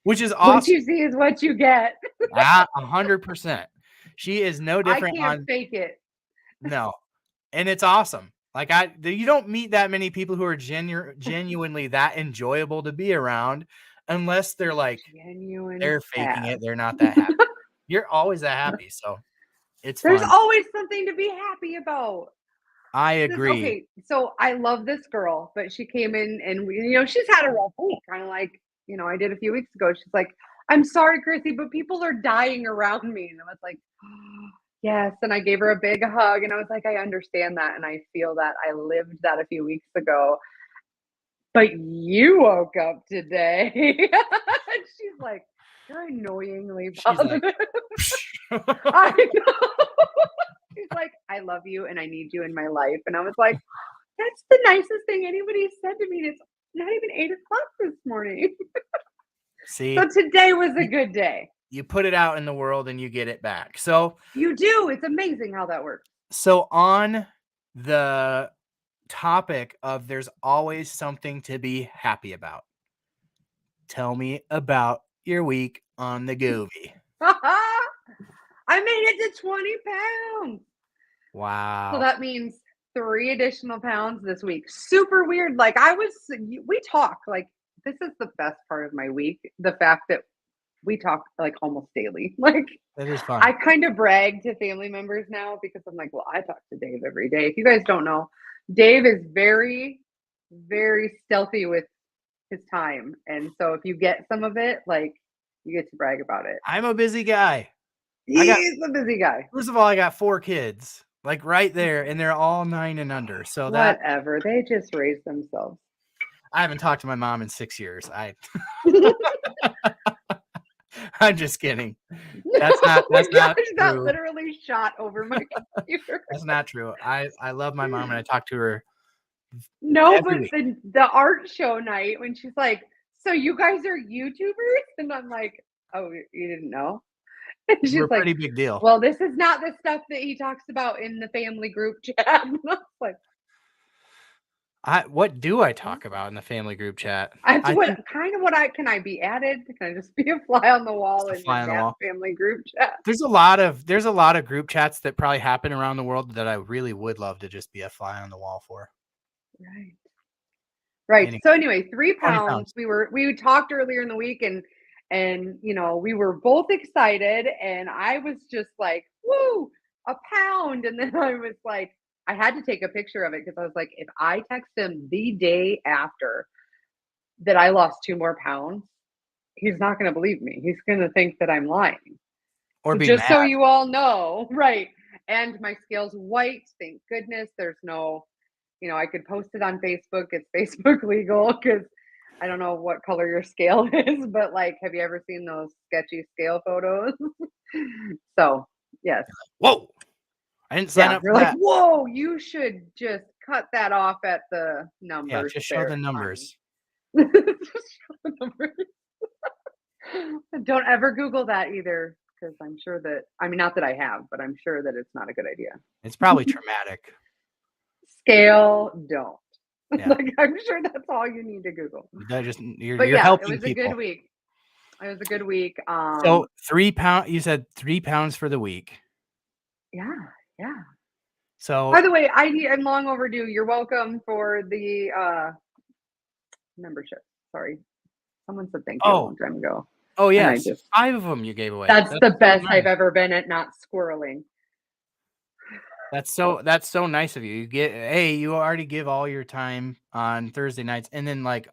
Speaker 1: which is awesome.
Speaker 3: What you see is what you get.
Speaker 1: 100%. She is no different.
Speaker 3: I can't fake it.
Speaker 1: No. And it's awesome. Like, you don't meet that many people who are genuinely that enjoyable to be around, unless they're like, they're faking it. They're not that happy. You're always that happy. So there's fun.
Speaker 3: Always something to be happy about.
Speaker 1: I agree.
Speaker 3: Okay, so I love this girl, but she came in and she's had a rough week, kind of like, I did a few weeks ago. She's like, I'm sorry, Chrissy, but people are dying around me. And I was like, oh, yes. And I gave her a big hug, and I was like, I understand that. And I feel that. I lived that a few weeks ago. But you woke up today. And she's like, you're annoyingly positive. Like, I know. She's like, I love you and I need you in my life. And I was like, that's the nicest thing anybody said to me. It's not even 8 o'clock this morning.
Speaker 1: See,
Speaker 3: so today was a good day.
Speaker 1: You put it out in the world and you get it back. So
Speaker 3: you do. It's amazing how that works.
Speaker 1: So on the topic of there's always something to be happy about, tell me about your week on the Govy.
Speaker 3: I made it to 20 pounds.
Speaker 1: Wow.
Speaker 3: So that means 3 additional pounds this week. Super weird. Like, we talk, like, this is the best part of my week. The fact that we talk like almost daily. Like,
Speaker 1: that is fun.
Speaker 3: I kind of brag to family members now, because I'm like, well, I talk to Dave every day. If you guys don't know, Dave is very, very stealthy with his time. And so if you get some of it, like, you get to brag about it.
Speaker 1: I'm a busy guy.
Speaker 3: He's a busy guy.
Speaker 1: First of all, I got 4 kids, like, right there, and they're all 9 and under. So
Speaker 3: whatever. They just raise themselves.
Speaker 1: I haven't talked to my mom in 6 years. I'm just kidding. That's not true.
Speaker 3: That literally shot over my computer.
Speaker 1: That's not true. I love my mom, and I talk to her.
Speaker 3: No, but the art show night, when she's like, so you guys are YouTubers? And I'm like, oh, you didn't know? And she's
Speaker 1: We're a
Speaker 3: like,
Speaker 1: pretty big deal.
Speaker 3: Well, this is not the stuff that he talks about in the family group chat. And I was like,
Speaker 1: What do I talk about in the family group chat?
Speaker 3: That's
Speaker 1: I think
Speaker 3: can I be added? Can I just be a fly on the wall
Speaker 1: it's a
Speaker 3: in the
Speaker 1: fly on the
Speaker 3: Nat
Speaker 1: wall.
Speaker 3: family group chat?
Speaker 1: There's a lot of group chats that probably happen around the world that I really would love to just be a fly on the wall for.
Speaker 3: Right.
Speaker 1: Anyway,
Speaker 3: So anyway, 3
Speaker 1: 20
Speaker 3: pounds.
Speaker 1: pounds.
Speaker 3: We talked earlier in the week and we were both excited and I was just like, woo, a pound. And then I was like, I had to take a picture of it because I was like, if I text him the day after that I lost 2 more pounds, he's not going to believe me. He's going to think that I'm lying.
Speaker 1: Or
Speaker 3: So
Speaker 1: be
Speaker 3: just
Speaker 1: mad.
Speaker 3: so you all know, right? And my scale's white. Thank goodness. There's no, I could post it on Facebook. It's Facebook legal because I don't know what color your scale is, but like, have you ever seen those sketchy scale photos? So, yes.
Speaker 1: Whoa! I didn't sign up
Speaker 3: You're
Speaker 1: for
Speaker 3: like,
Speaker 1: that.
Speaker 3: whoa, you should just cut that off at the numbers.
Speaker 1: Yeah, just show the numbers.
Speaker 3: Just show the numbers. Don't ever Google that either, because I'm sure that, not that I have, but I'm sure that it's not a good idea.
Speaker 1: It's probably traumatic.
Speaker 3: Scale, don't.
Speaker 1: Yeah.
Speaker 3: Like, I'm sure that's all you need to Google.
Speaker 1: You're helping
Speaker 3: it was
Speaker 1: people.
Speaker 3: a good week. It was a good week.
Speaker 1: So 3 pounds. You said 3 pounds for the week.
Speaker 3: Yeah.
Speaker 1: So
Speaker 3: By the way, I'm long overdue. You're welcome for the membership. Sorry, someone said thank you a long time ago.
Speaker 1: Oh yeah, 5 of them you gave away.
Speaker 3: That's the
Speaker 1: so
Speaker 3: best
Speaker 1: nice.
Speaker 3: I've ever been at not squirreling.
Speaker 1: That's so nice of you. You already give all your time on Thursday nights, and then like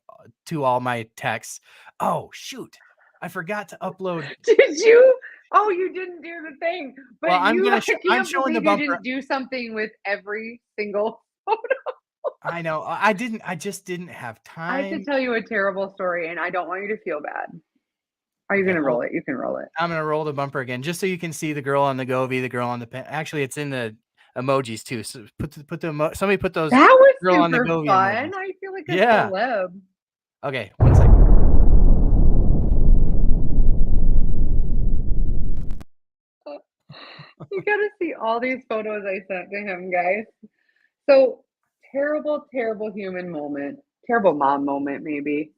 Speaker 1: to all my texts. Oh shoot, I forgot to upload.
Speaker 3: Did you? Oh, you didn't do the thing. But
Speaker 1: Well, I'm
Speaker 3: showing the bumper. You didn't do something with every single photo.
Speaker 1: I know. I didn't. I just didn't have time.
Speaker 3: I have to tell you a terrible story, and I don't want you to feel bad. Are you going to roll it? You can roll it.
Speaker 1: I'm going to roll the bumper again, just so you can see the girl on the Govy, the girl on the pen. Actually, it's in the emojis too. So somebody put those.
Speaker 3: That was
Speaker 1: girl
Speaker 3: super
Speaker 1: on the Govy
Speaker 3: fun.
Speaker 1: emojis.
Speaker 3: I feel like a celeb.
Speaker 1: Okay, 1 second.
Speaker 3: You got to see all these photos I sent to him, guys. So terrible human moment. Terrible mom moment, maybe.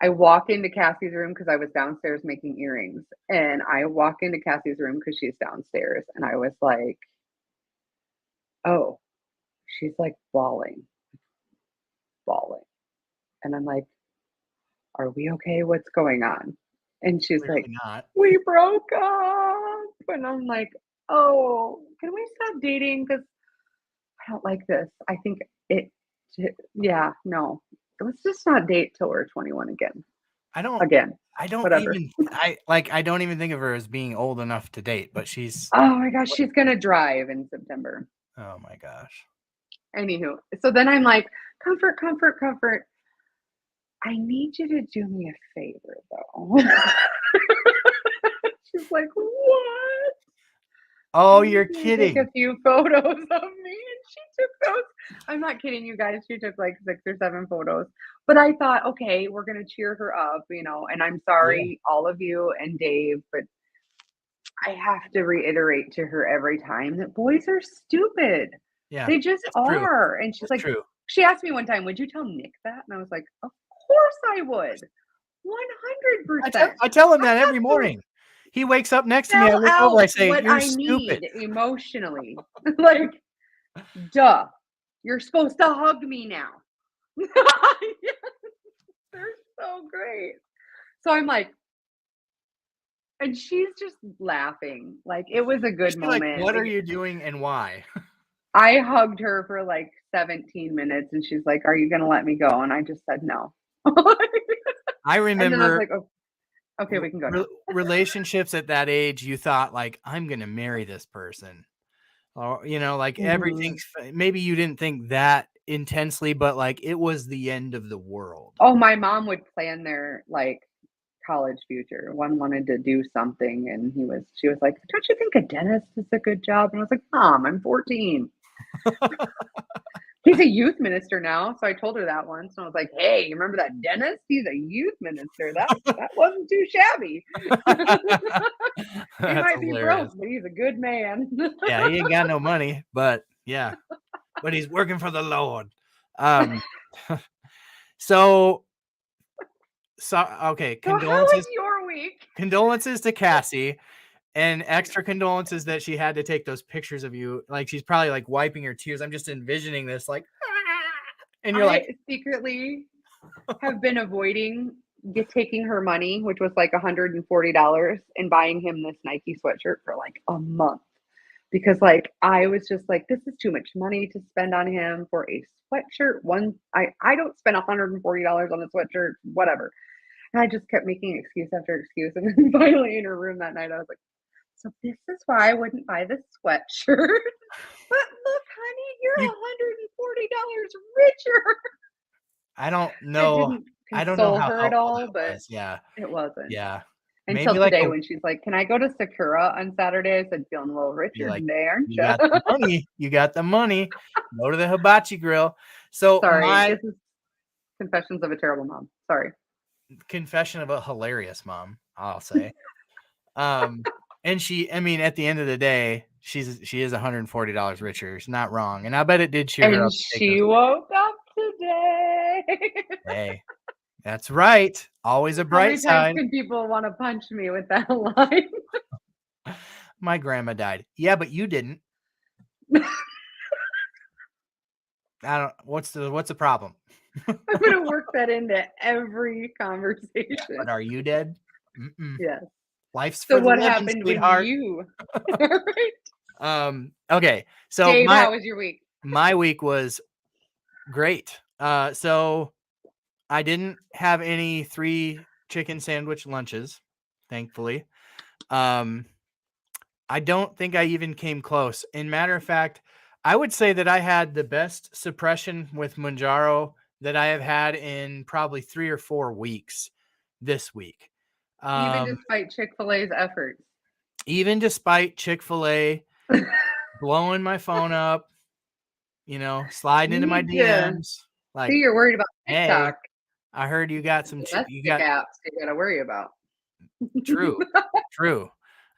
Speaker 3: I walk into Cassie's room because I was downstairs making earrings. And I walk into Cassie's room because she's downstairs. And I was like, oh, she's like bawling. And I'm like, are we okay? What's going on? And she's
Speaker 1: Clearly
Speaker 3: like,
Speaker 1: not.
Speaker 3: We broke up. And I'm like, oh, can we stop dating? Because I don't like this. I think no. Let's just not date till we're 21 again.
Speaker 1: I don't even think of her as being old enough to date, but she's.
Speaker 3: Oh my gosh, she's gonna drive in September.
Speaker 1: Oh my gosh.
Speaker 3: Anywho, so then I'm like, comfort. I need you to do me a favor, though. She's like, what?
Speaker 1: Oh, you're kidding.
Speaker 3: Take a few photos of me, and she took those. I'm not kidding, you guys. She took like 6 or 7 photos. But I thought, okay, we're gonna cheer her up, and I'm sorry, all of you and Dave, but I have to reiterate to her every time that boys are stupid.
Speaker 1: Yeah,
Speaker 3: they just are. True. And she's like, true. She asked me one time, would you tell Nick that? And I was like, of course I would. 100%.
Speaker 1: I tell him that every morning. He wakes up next to me. I look over. I say, "You're stupid."
Speaker 3: Need emotionally, like, duh. You're supposed to hug me now. Yes, they're so great. So I'm like, and she's just laughing. Like, it was a good moment.
Speaker 1: Like, what are you doing and why?
Speaker 3: I hugged her for like 17 minutes, and she's like, "Are you going to let me go?" And I just said no.
Speaker 1: I remember.
Speaker 3: And then I was like, oh, okay, we can go.
Speaker 1: Relationships at that age, you thought like, I'm going to marry this person. Or, like everything's, maybe you didn't think that intensely, but like it was the end of the world.
Speaker 3: Oh, my mom would plan their like college future. One wanted to do something, and she was like, don't you think a dentist is a good job? And I was like, Mom, I'm 14. He's a youth minister now. So I told her that once, and I was like, hey, you remember that dentist? He's a youth minister. That wasn't too shabby. He might be broke, but he's a good man.
Speaker 1: Yeah, he ain't got no money, but yeah. But he's working for the Lord. So okay,
Speaker 3: So how was your week?
Speaker 1: Condolences to Cassie, and extra condolences that she had to take those pictures of you. Like, she's probably like wiping her tears. I'm just envisioning this, like, and you're like,
Speaker 3: secretly have been avoiding taking her money, which was like $140, and buying him this Nike sweatshirt for like a month. Because like I was just like, this is too much money to spend on him for a sweatshirt. I don't spend $140 on a sweatshirt, whatever. And I just kept making excuse after excuse. And then finally in her room that night, I was like, so this is why I wouldn't buy the sweatshirt. But look, honey, you're $140 richer.
Speaker 1: I don't
Speaker 3: It
Speaker 1: know.
Speaker 3: didn't
Speaker 1: I don't know
Speaker 3: console
Speaker 1: how
Speaker 3: her at
Speaker 1: helpful
Speaker 3: all,
Speaker 1: that
Speaker 3: but
Speaker 1: was. Yeah.
Speaker 3: it wasn't.
Speaker 1: Yeah.
Speaker 3: Until
Speaker 1: Maybe like
Speaker 3: today when she's like, can I go to Sakura on Saturday? I said, feeling a little richer
Speaker 1: like,
Speaker 3: today, aren't
Speaker 1: you
Speaker 3: you?
Speaker 1: got the money. You got the money. Go to the hibachi grill. So
Speaker 3: Sorry, this is Confessions of a Terrible Mom. Sorry.
Speaker 1: Confession of a hilarious mom, I'll say. And she, I mean, at the end of the day, she is $140 richer. She's not wrong. And I bet it did cheer her
Speaker 3: And
Speaker 1: up.
Speaker 3: she woke up today.
Speaker 1: Hey, that's right. Always a
Speaker 3: How
Speaker 1: bright
Speaker 3: many times
Speaker 1: side.
Speaker 3: can people want to punch me with that line?
Speaker 1: My grandma died. Yeah, but you didn't. I don't. What's the problem?
Speaker 3: I'm gonna work that into every conversation.
Speaker 1: But are you dead? Mm-mm.
Speaker 3: Yes.
Speaker 1: Life's
Speaker 3: So
Speaker 1: for the
Speaker 3: what
Speaker 1: living,
Speaker 3: happened
Speaker 1: sweetheart.
Speaker 3: when you? Right.
Speaker 1: Okay. So
Speaker 3: Dave, how was your week?
Speaker 1: My week was great. So I didn't have any 3 chicken sandwich lunches, thankfully. I don't think I even came close. In matter of fact, I would say that I had the best suppression with Mounjaro that I have had in probably 3 or 4 weeks this week.
Speaker 3: Even despite Chick-fil-A's efforts.
Speaker 1: Even despite Chick-fil-A blowing my phone up, sliding into my DMs. Like,
Speaker 3: see, you're worried about TikTok.
Speaker 1: Hey, I heard you got some
Speaker 3: apps you got to worry about.
Speaker 1: True.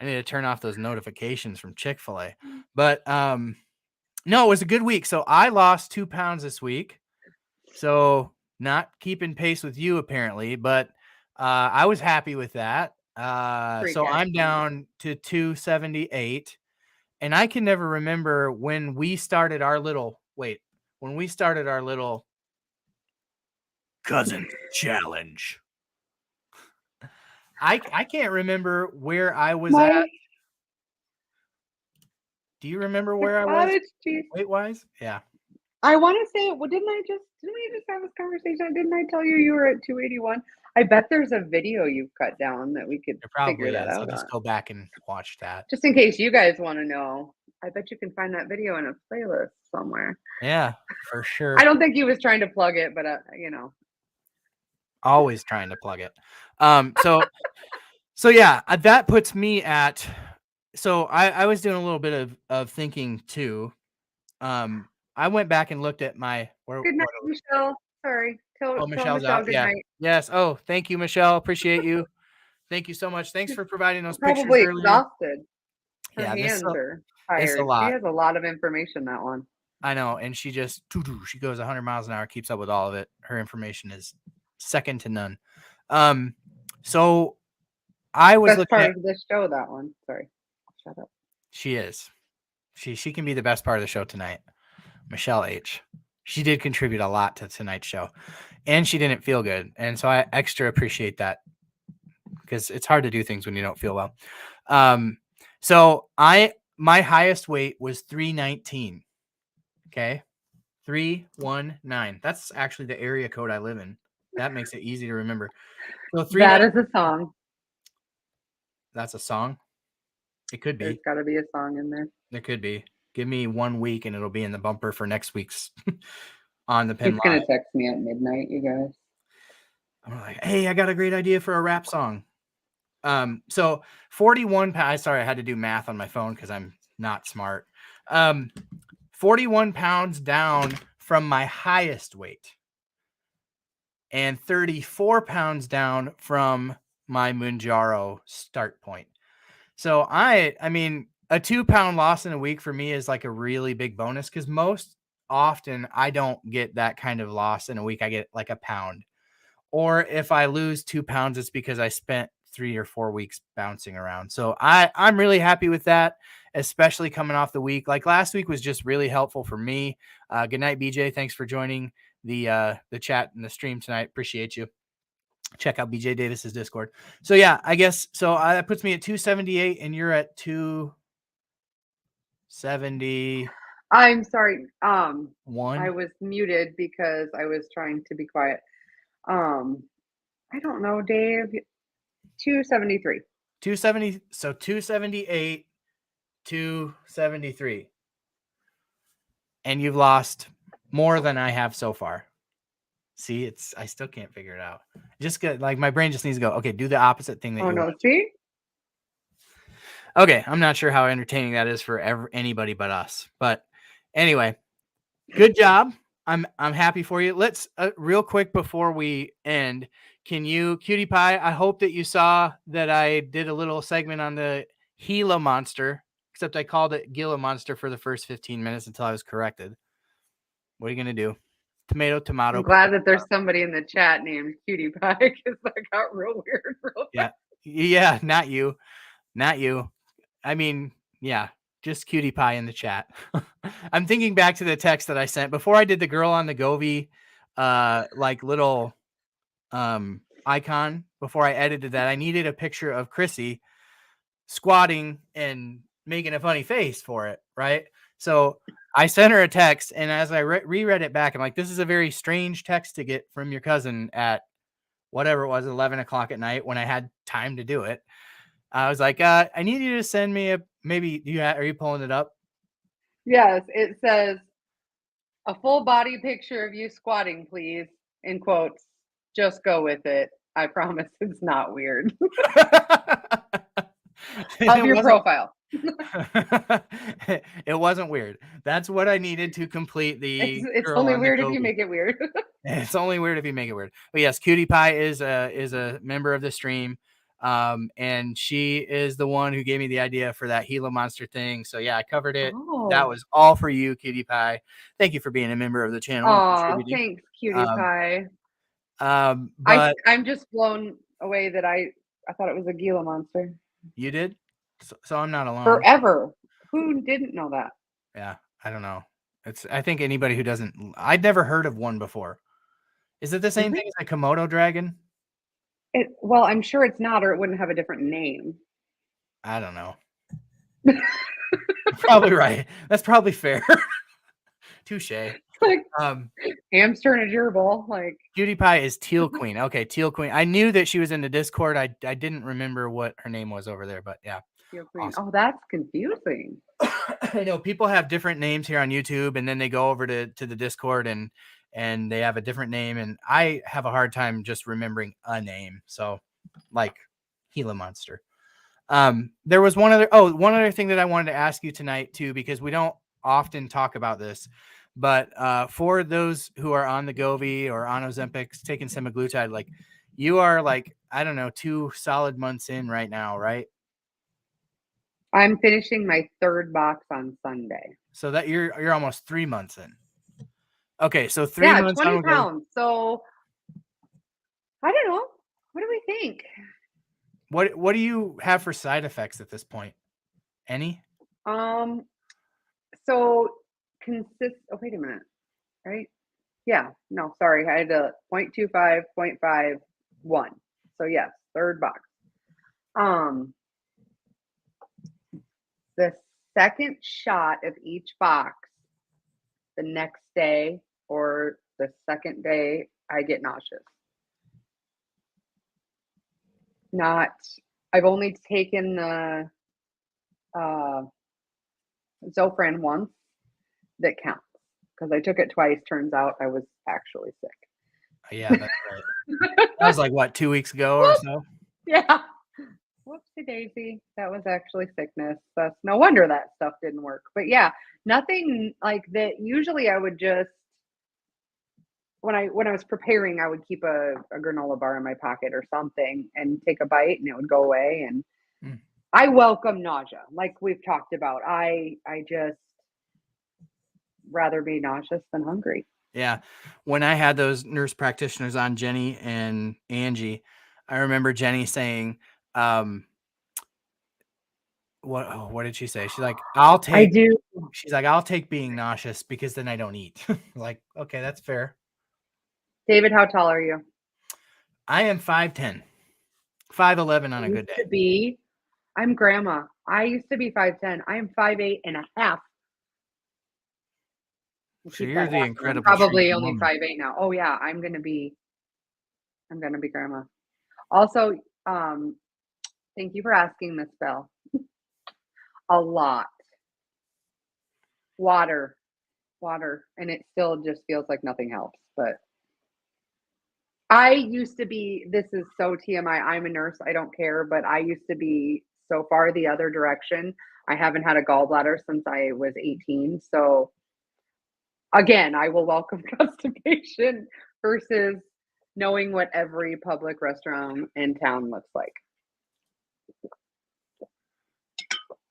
Speaker 1: I need to turn off those notifications from Chick-fil-A. But no, it was a good week. So I lost 2 pounds this week. So not keeping pace with you apparently, but I was happy with that. So I'm down to 278, and I can never remember when we started our little cousin challenge. I can't remember where I was at. Do you remember where I was weight-wise? Yeah.
Speaker 3: I want to say, well, didn't we just have this conversation? Didn't I tell you were at 281? I bet there's a video you've cut down that we could figure that out.
Speaker 1: I'll just go back and watch that.
Speaker 3: Just in case you guys want to know. I bet you can find that video in a playlist somewhere.
Speaker 1: Yeah, for sure.
Speaker 3: I don't think he was trying to plug it, but
Speaker 1: always trying to plug it. So yeah, that puts me at. So I was doing a little bit of thinking too. I went back and looked at my.
Speaker 3: Good night, Michelle. Sorry. Tell
Speaker 1: Michelle's
Speaker 3: Michelle
Speaker 1: out.
Speaker 3: good
Speaker 1: Yeah.
Speaker 3: night.
Speaker 1: Yes. Oh, thank you, Michelle. Appreciate you. Thank you so much. Thanks for providing those pictures
Speaker 3: probably
Speaker 1: earlier.
Speaker 3: Exhausted. Her
Speaker 1: Yeah,
Speaker 3: hands are tired.
Speaker 1: It's a lot.
Speaker 3: She has a lot of information, that one.
Speaker 1: I know, and she just she goes 100 miles an hour, keeps up with all of it. Her information is second to none. So I was
Speaker 3: best part of the show. That one. Sorry, shut up.
Speaker 1: She is. She can be the best part of the show tonight. Michelle H. She did contribute a lot to tonight's show, and she didn't feel good, and so I extra appreciate that because it's hard to do things when you don't feel well. So my highest weight was 319. Okay. 319. That's actually the area code I live in. That makes it easy to remember. So
Speaker 3: that is a song.
Speaker 1: That's a song. It could be.
Speaker 3: There's got to be a song in there.
Speaker 1: There could be. Give me 1 week and it'll be in the bumper for next week's on the pen.
Speaker 3: He's gonna text me at midnight, you guys.
Speaker 1: I'm like, hey, I got a great idea for a rap song. So 41 pounds. Sorry, I had to do math on my phone because I'm not smart. 41 pounds down from my highest weight and 34 pounds down from my Mounjaro start point. So I mean, a 2 pound loss in a week for me is like a really big bonus because most often I don't get that kind of loss in a week. I get like a pound. Or if I lose 2 pounds, it's because I spent 3 or 4 weeks bouncing around. So I'm really happy with that, especially coming off the week. Like last week was just really helpful for me. Good night, BJ. Thanks for joining the chat and the stream tonight. Appreciate you. Check out BJ Davis's Discord. So yeah, I guess so. That puts me at 278, and you're at 270.
Speaker 3: I'm sorry.
Speaker 1: One.
Speaker 3: I was muted because I was trying to be quiet. I don't know, Dave. 273.
Speaker 1: 270. So 278, 273. And you've lost more than I have so far. See, I still can't figure it out. Just get like my brain just needs to go, okay, do the opposite thing that you want.
Speaker 3: See?
Speaker 1: Okay, I'm not sure how entertaining that is for anybody but us. But anyway, good job. I'm happy for you. Let's real quick before we end, can you, Cutie Pie, I hope that you saw that I did a little segment on the Gila monster, except I called it Gila monster for the first 15 minutes until I was corrected. What are you going to do? Tomato.
Speaker 3: I'm glad that there's somebody in the chat named Cutie Pie because that got real weird real fast.
Speaker 1: Yeah, not you. I mean, yeah, just Cutie Pie in the chat. I'm thinking back to the text that I sent before I did the girl on the Govy, like little icon. Before I edited that, I needed a picture of Chrissy squatting and making a funny face for it, right? So I sent her a text, and as I reread it back, I'm like, this is a very strange text to get from your cousin at whatever it was, 11 o'clock at night when I had time to do it. I was like, I need you to send me are you pulling it up?
Speaker 3: Yes, it says a full body picture of you squatting, please, in quotes. Just go with it. I promise it's not weird. Of your profile.
Speaker 1: It wasn't weird. That's what I needed to complete the.
Speaker 3: It's only weird if you make it weird.
Speaker 1: It's only weird if you make it weird. But yes, Cutie Pie is a member of the stream. And she is the one who gave me the idea for that Gila monster thing. So yeah, I covered it. That was all for you, Cutie Pie. Thank you for being a member of the channel.
Speaker 3: Oh, thanks, Cutie Pie.
Speaker 1: But
Speaker 3: I'm just blown away that I thought it was a Gila monster.
Speaker 1: You did? So I'm not alone.
Speaker 3: Forever. Who didn't know that?
Speaker 1: Yeah, I don't know. I think anybody who doesn't, I'd never heard of one before. Is it the same thing as a Komodo dragon?
Speaker 3: Well, I'm sure it's not, or it wouldn't have a different name.
Speaker 1: I don't know. Probably right. That's probably fair. Touche.
Speaker 3: Like hamster and a gerbil. Like
Speaker 1: Cutie Pie is Teal Queen. Okay, Teal Queen. I knew that she was in the Discord. I didn't remember what her name was over there, but yeah.
Speaker 3: Teal Queen. Awesome. Oh, that's confusing.
Speaker 1: I know people have different names here on YouTube, and then they go over to the Discord and they have a different name, and I have a hard time just remembering a name. So, like Gila monster. There was one other thing that I wanted to ask you tonight too, because we don't often talk about this, but for those who are on the Govy or on Ozempic taking semaglutide, like you are like, I don't know, 2 solid months in right now, right?
Speaker 3: I'm finishing my 3rd box on Sunday.
Speaker 1: So that you're almost 3 months in. Okay, so 3 months.
Speaker 3: 20 pounds. So I don't know. What do we think?
Speaker 1: What do you have for side effects at this point? Any?
Speaker 3: So oh, wait a minute. Right? Yeah. No, sorry. I had a 0.25, 0.51. So yes, 3rd box. The 2nd shot of each box, the next day or the 2nd day, I get nauseous. I've only taken the Zofran once. That counts because I took it twice. Turns out I was actually sick.
Speaker 1: Yeah, that's right. That was like what, 2 weeks ago or so?
Speaker 3: Yeah. Whoopsie daisy. That was actually sickness. That's no wonder that stuff didn't work. But yeah, nothing like that. Usually I would just when I was preparing, I would keep a granola bar in my pocket or something and take a bite and it would go away. And I welcome nausea, like we've talked about. I just rather be nauseous than hungry.
Speaker 1: Yeah. When I had those nurse practitioners on, Jenny and Angie, I remember Jenny saying, what did she say? She's like,
Speaker 3: I do.
Speaker 1: she's like, I'll take being nauseous because then I don't eat. Like, okay, that's fair.
Speaker 3: David, how tall are you?
Speaker 1: I am 5'10", 5'11" on a good day.
Speaker 3: I'm grandma. I used to be 5'10". I am 5'8" and a half.
Speaker 1: So you're the incredible.
Speaker 3: Probably only 5'8" now. Oh yeah, I'm gonna be grandma. Also, thank you for asking, Miss Bell. A lot. Water, and it still just feels like nothing helps. But I used to be. This is so TMI. I'm a nurse. I don't care, but I used to be so far the other direction. I haven't had a gallbladder since I was 18. So again, I will welcome constipation versus knowing what every public restroom in town looks like.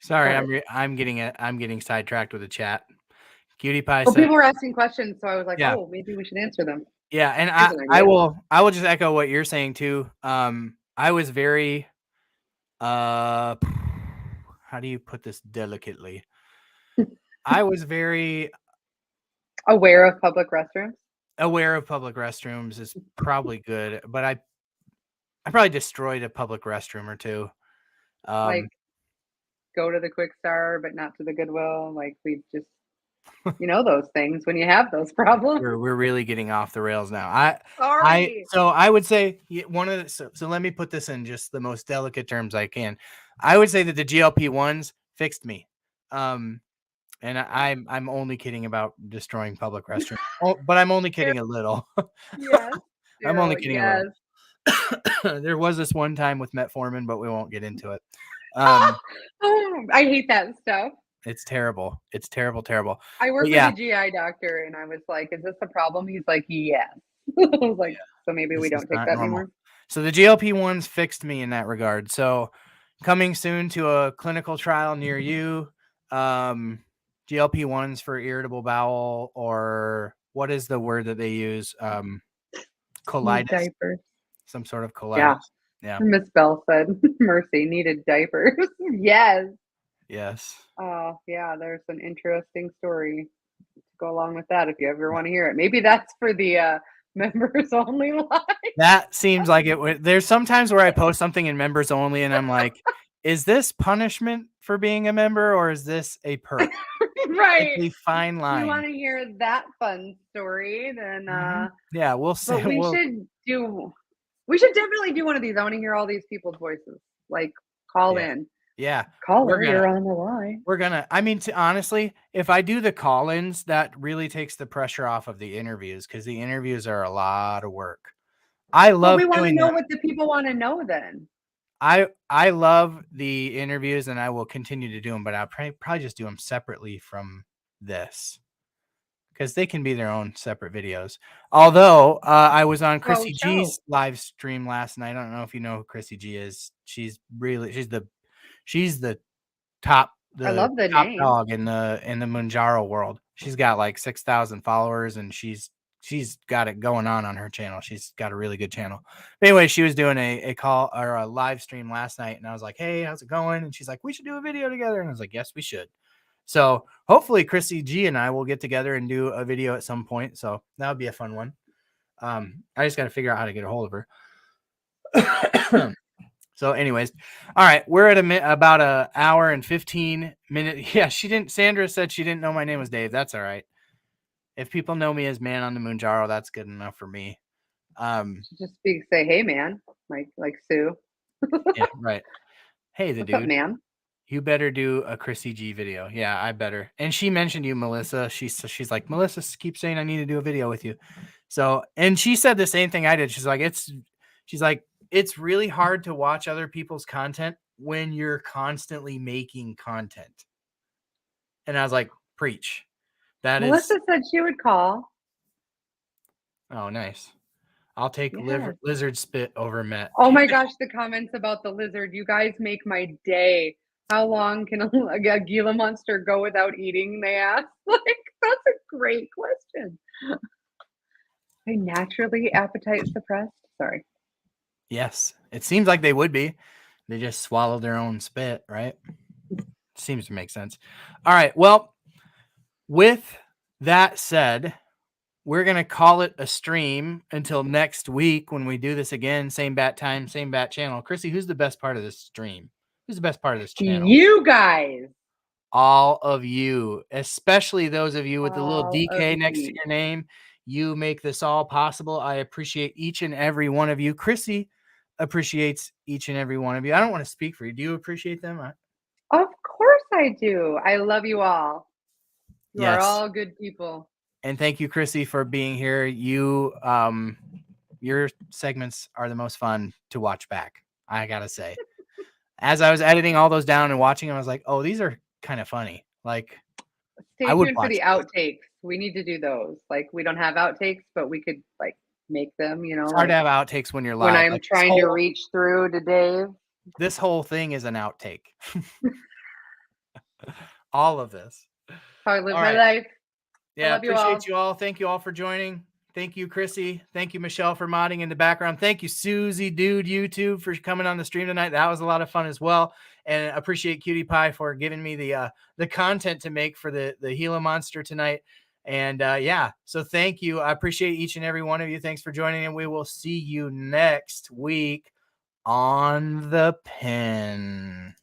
Speaker 1: Sorry, I'm getting sidetracked with the chat. Cutie Pie
Speaker 3: Well,
Speaker 1: said,
Speaker 3: people were asking questions, so I was like,
Speaker 1: yeah.
Speaker 3: oh, maybe we should answer them.
Speaker 1: Yeah, and I will just echo what you're saying too. I was very how do you put this delicately? I was very
Speaker 3: aware of public restrooms.
Speaker 1: Aware of public restrooms is probably good, but I probably destroyed a public restroom or two.
Speaker 3: Like go to the Quick Star, but not to the Goodwill. Like we just, those things when you have those problems.
Speaker 1: We're really getting off the rails now.
Speaker 3: Sorry.
Speaker 1: So I would say so let me put this in just the most delicate terms I can. I would say that the GLP-1s fixed me. And I'm only kidding about destroying public restrooms. But I'm only kidding a little.
Speaker 3: Yes.
Speaker 1: I'm only kidding a little. There was this one time with metformin, but we won't get into it.
Speaker 3: I hate that stuff.
Speaker 1: It's terrible. It's terrible.
Speaker 3: I work with a GI doctor, and I was like, "Is this a problem?" He's like, "Yes." I was like, "So maybe we don't take that anymore."
Speaker 1: So the GLP-1s fixed me in that regard. So coming soon to a clinical trial near you. GLP-1s for irritable bowel, or what is the word that they use? Colitis.
Speaker 3: Diapers.
Speaker 1: Some sort of colitis. Yeah.
Speaker 3: Miss Bell said, Mercy needed diapers. Yes.
Speaker 1: Oh,
Speaker 3: yeah. There's an interesting story to go along with that if you ever want to hear it. Maybe that's for the members only live.
Speaker 1: That seems like it would. There's sometimes where I post something in members only, and I'm like, is this punishment for being a member, or is this a perk?
Speaker 3: Right.
Speaker 1: It's a fine line.
Speaker 3: If you want to hear that fun story, then
Speaker 1: yeah, we'll say
Speaker 3: we should definitely do one of these. I want to hear all these people's voices. Like call in.
Speaker 1: Yeah.
Speaker 3: You're on the line.
Speaker 1: We're gonna, honestly, if I do the call-ins, that really takes the pressure off of the interviews, because the interviews are a lot of work. I love
Speaker 3: we want to know what the people want to know then.
Speaker 1: I love the interviews, and I will continue to do them, but I'll probably just do them separately from this, because they can be their own separate videos. Although I was on Chrissy G's live stream last night. I don't know if you know who Chrissy G is. She's the top. I love the top name. Dog in the Mounjaro world. She's got like 6,000 followers, and she's got it going on her channel. She's got a really good channel. But anyway, she was doing a call or a live stream last night, and I was like, "Hey, how's it going?" And she's like, "We should do a video together." And I was like, "Yes, we should." So hopefully Chrissy G and I will get together and do a video at some point. So that would be a fun one. I just got to figure out how to get a hold of her. So anyways, all right, we're at about an hour and 15 minutes. Yeah, Sandra said she didn't know my name was Dave. That's all right. If people know me as Man on the Mounjaro, that's good enough for me.
Speaker 3: Just say, "Hey, man," like Sue.
Speaker 1: Yeah, right. Hey, the
Speaker 3: What's
Speaker 1: dude.
Speaker 3: up, man?
Speaker 1: You better do a Chrissy G video. Yeah, I better. And she mentioned you, Melissa. She's like, Melissa keeps saying I need to do a video with you. So, and she said the same thing I did. She's like, it's really hard to watch other people's content when you're constantly making content. And I was like, preach.
Speaker 3: Melissa said she would call.
Speaker 1: Oh, nice. I'll take lizard spit over Met.
Speaker 3: Oh my gosh, the comments about the lizard. You guys make my day. How long can a Gila monster go without eating? They ask. Like, that's a Great question. Are naturally appetite suppressed? Sorry.
Speaker 1: Yes, it seems like they would be. They just swallow their own spit, right? Seems to make sense. All right. Well, with that said, we're going to call it a stream until next week when we do this again. Same bat time, same bat channel. Chrissy, who's the best part of this stream? Who's the best part of this channel?
Speaker 3: You guys.
Speaker 1: All of you, especially those of you with the little
Speaker 3: All
Speaker 1: DK
Speaker 3: of
Speaker 1: next to
Speaker 3: you.
Speaker 1: your name. You make this all possible. I appreciate each and every one of you. Chrissy appreciates each and every one of you. I don't want to speak for you. Do you appreciate them?
Speaker 3: Of course I do. I love you all. You are
Speaker 1: Yes.
Speaker 3: all good people.
Speaker 1: And thank you, Chrissy, for being here. You, your segments are the most fun to watch back, I gotta say. As I was editing all those down and watching them, I was like, oh, these are kind of funny. Like,
Speaker 3: Stay
Speaker 1: I would
Speaker 3: tuned for
Speaker 1: watch
Speaker 3: the
Speaker 1: these.
Speaker 3: outtakes. We need to do those. Like, we don't have outtakes, but we could like make them, you know.
Speaker 1: It's hard
Speaker 3: like,
Speaker 1: to have outtakes when you're live.
Speaker 3: when I'm
Speaker 1: Like,
Speaker 3: trying to reach through to Dave.
Speaker 1: This whole thing is an outtake. All of this.
Speaker 3: How I live
Speaker 1: All
Speaker 3: my
Speaker 1: right.
Speaker 3: life.
Speaker 1: Yeah,
Speaker 3: I love you
Speaker 1: appreciate
Speaker 3: all.
Speaker 1: you all. Thank you all for joining. Thank you, Chrissy. Thank you, Michelle, for modding in the background. Thank you, Susie Dude YouTube, for coming on the stream tonight. That was a lot of fun as well. And appreciate Cutie Pie for giving me the content to make for the Gila Monster tonight. And yeah, so thank you. I appreciate each and every one of you. Thanks for joining, and we will see you next week on the Pen.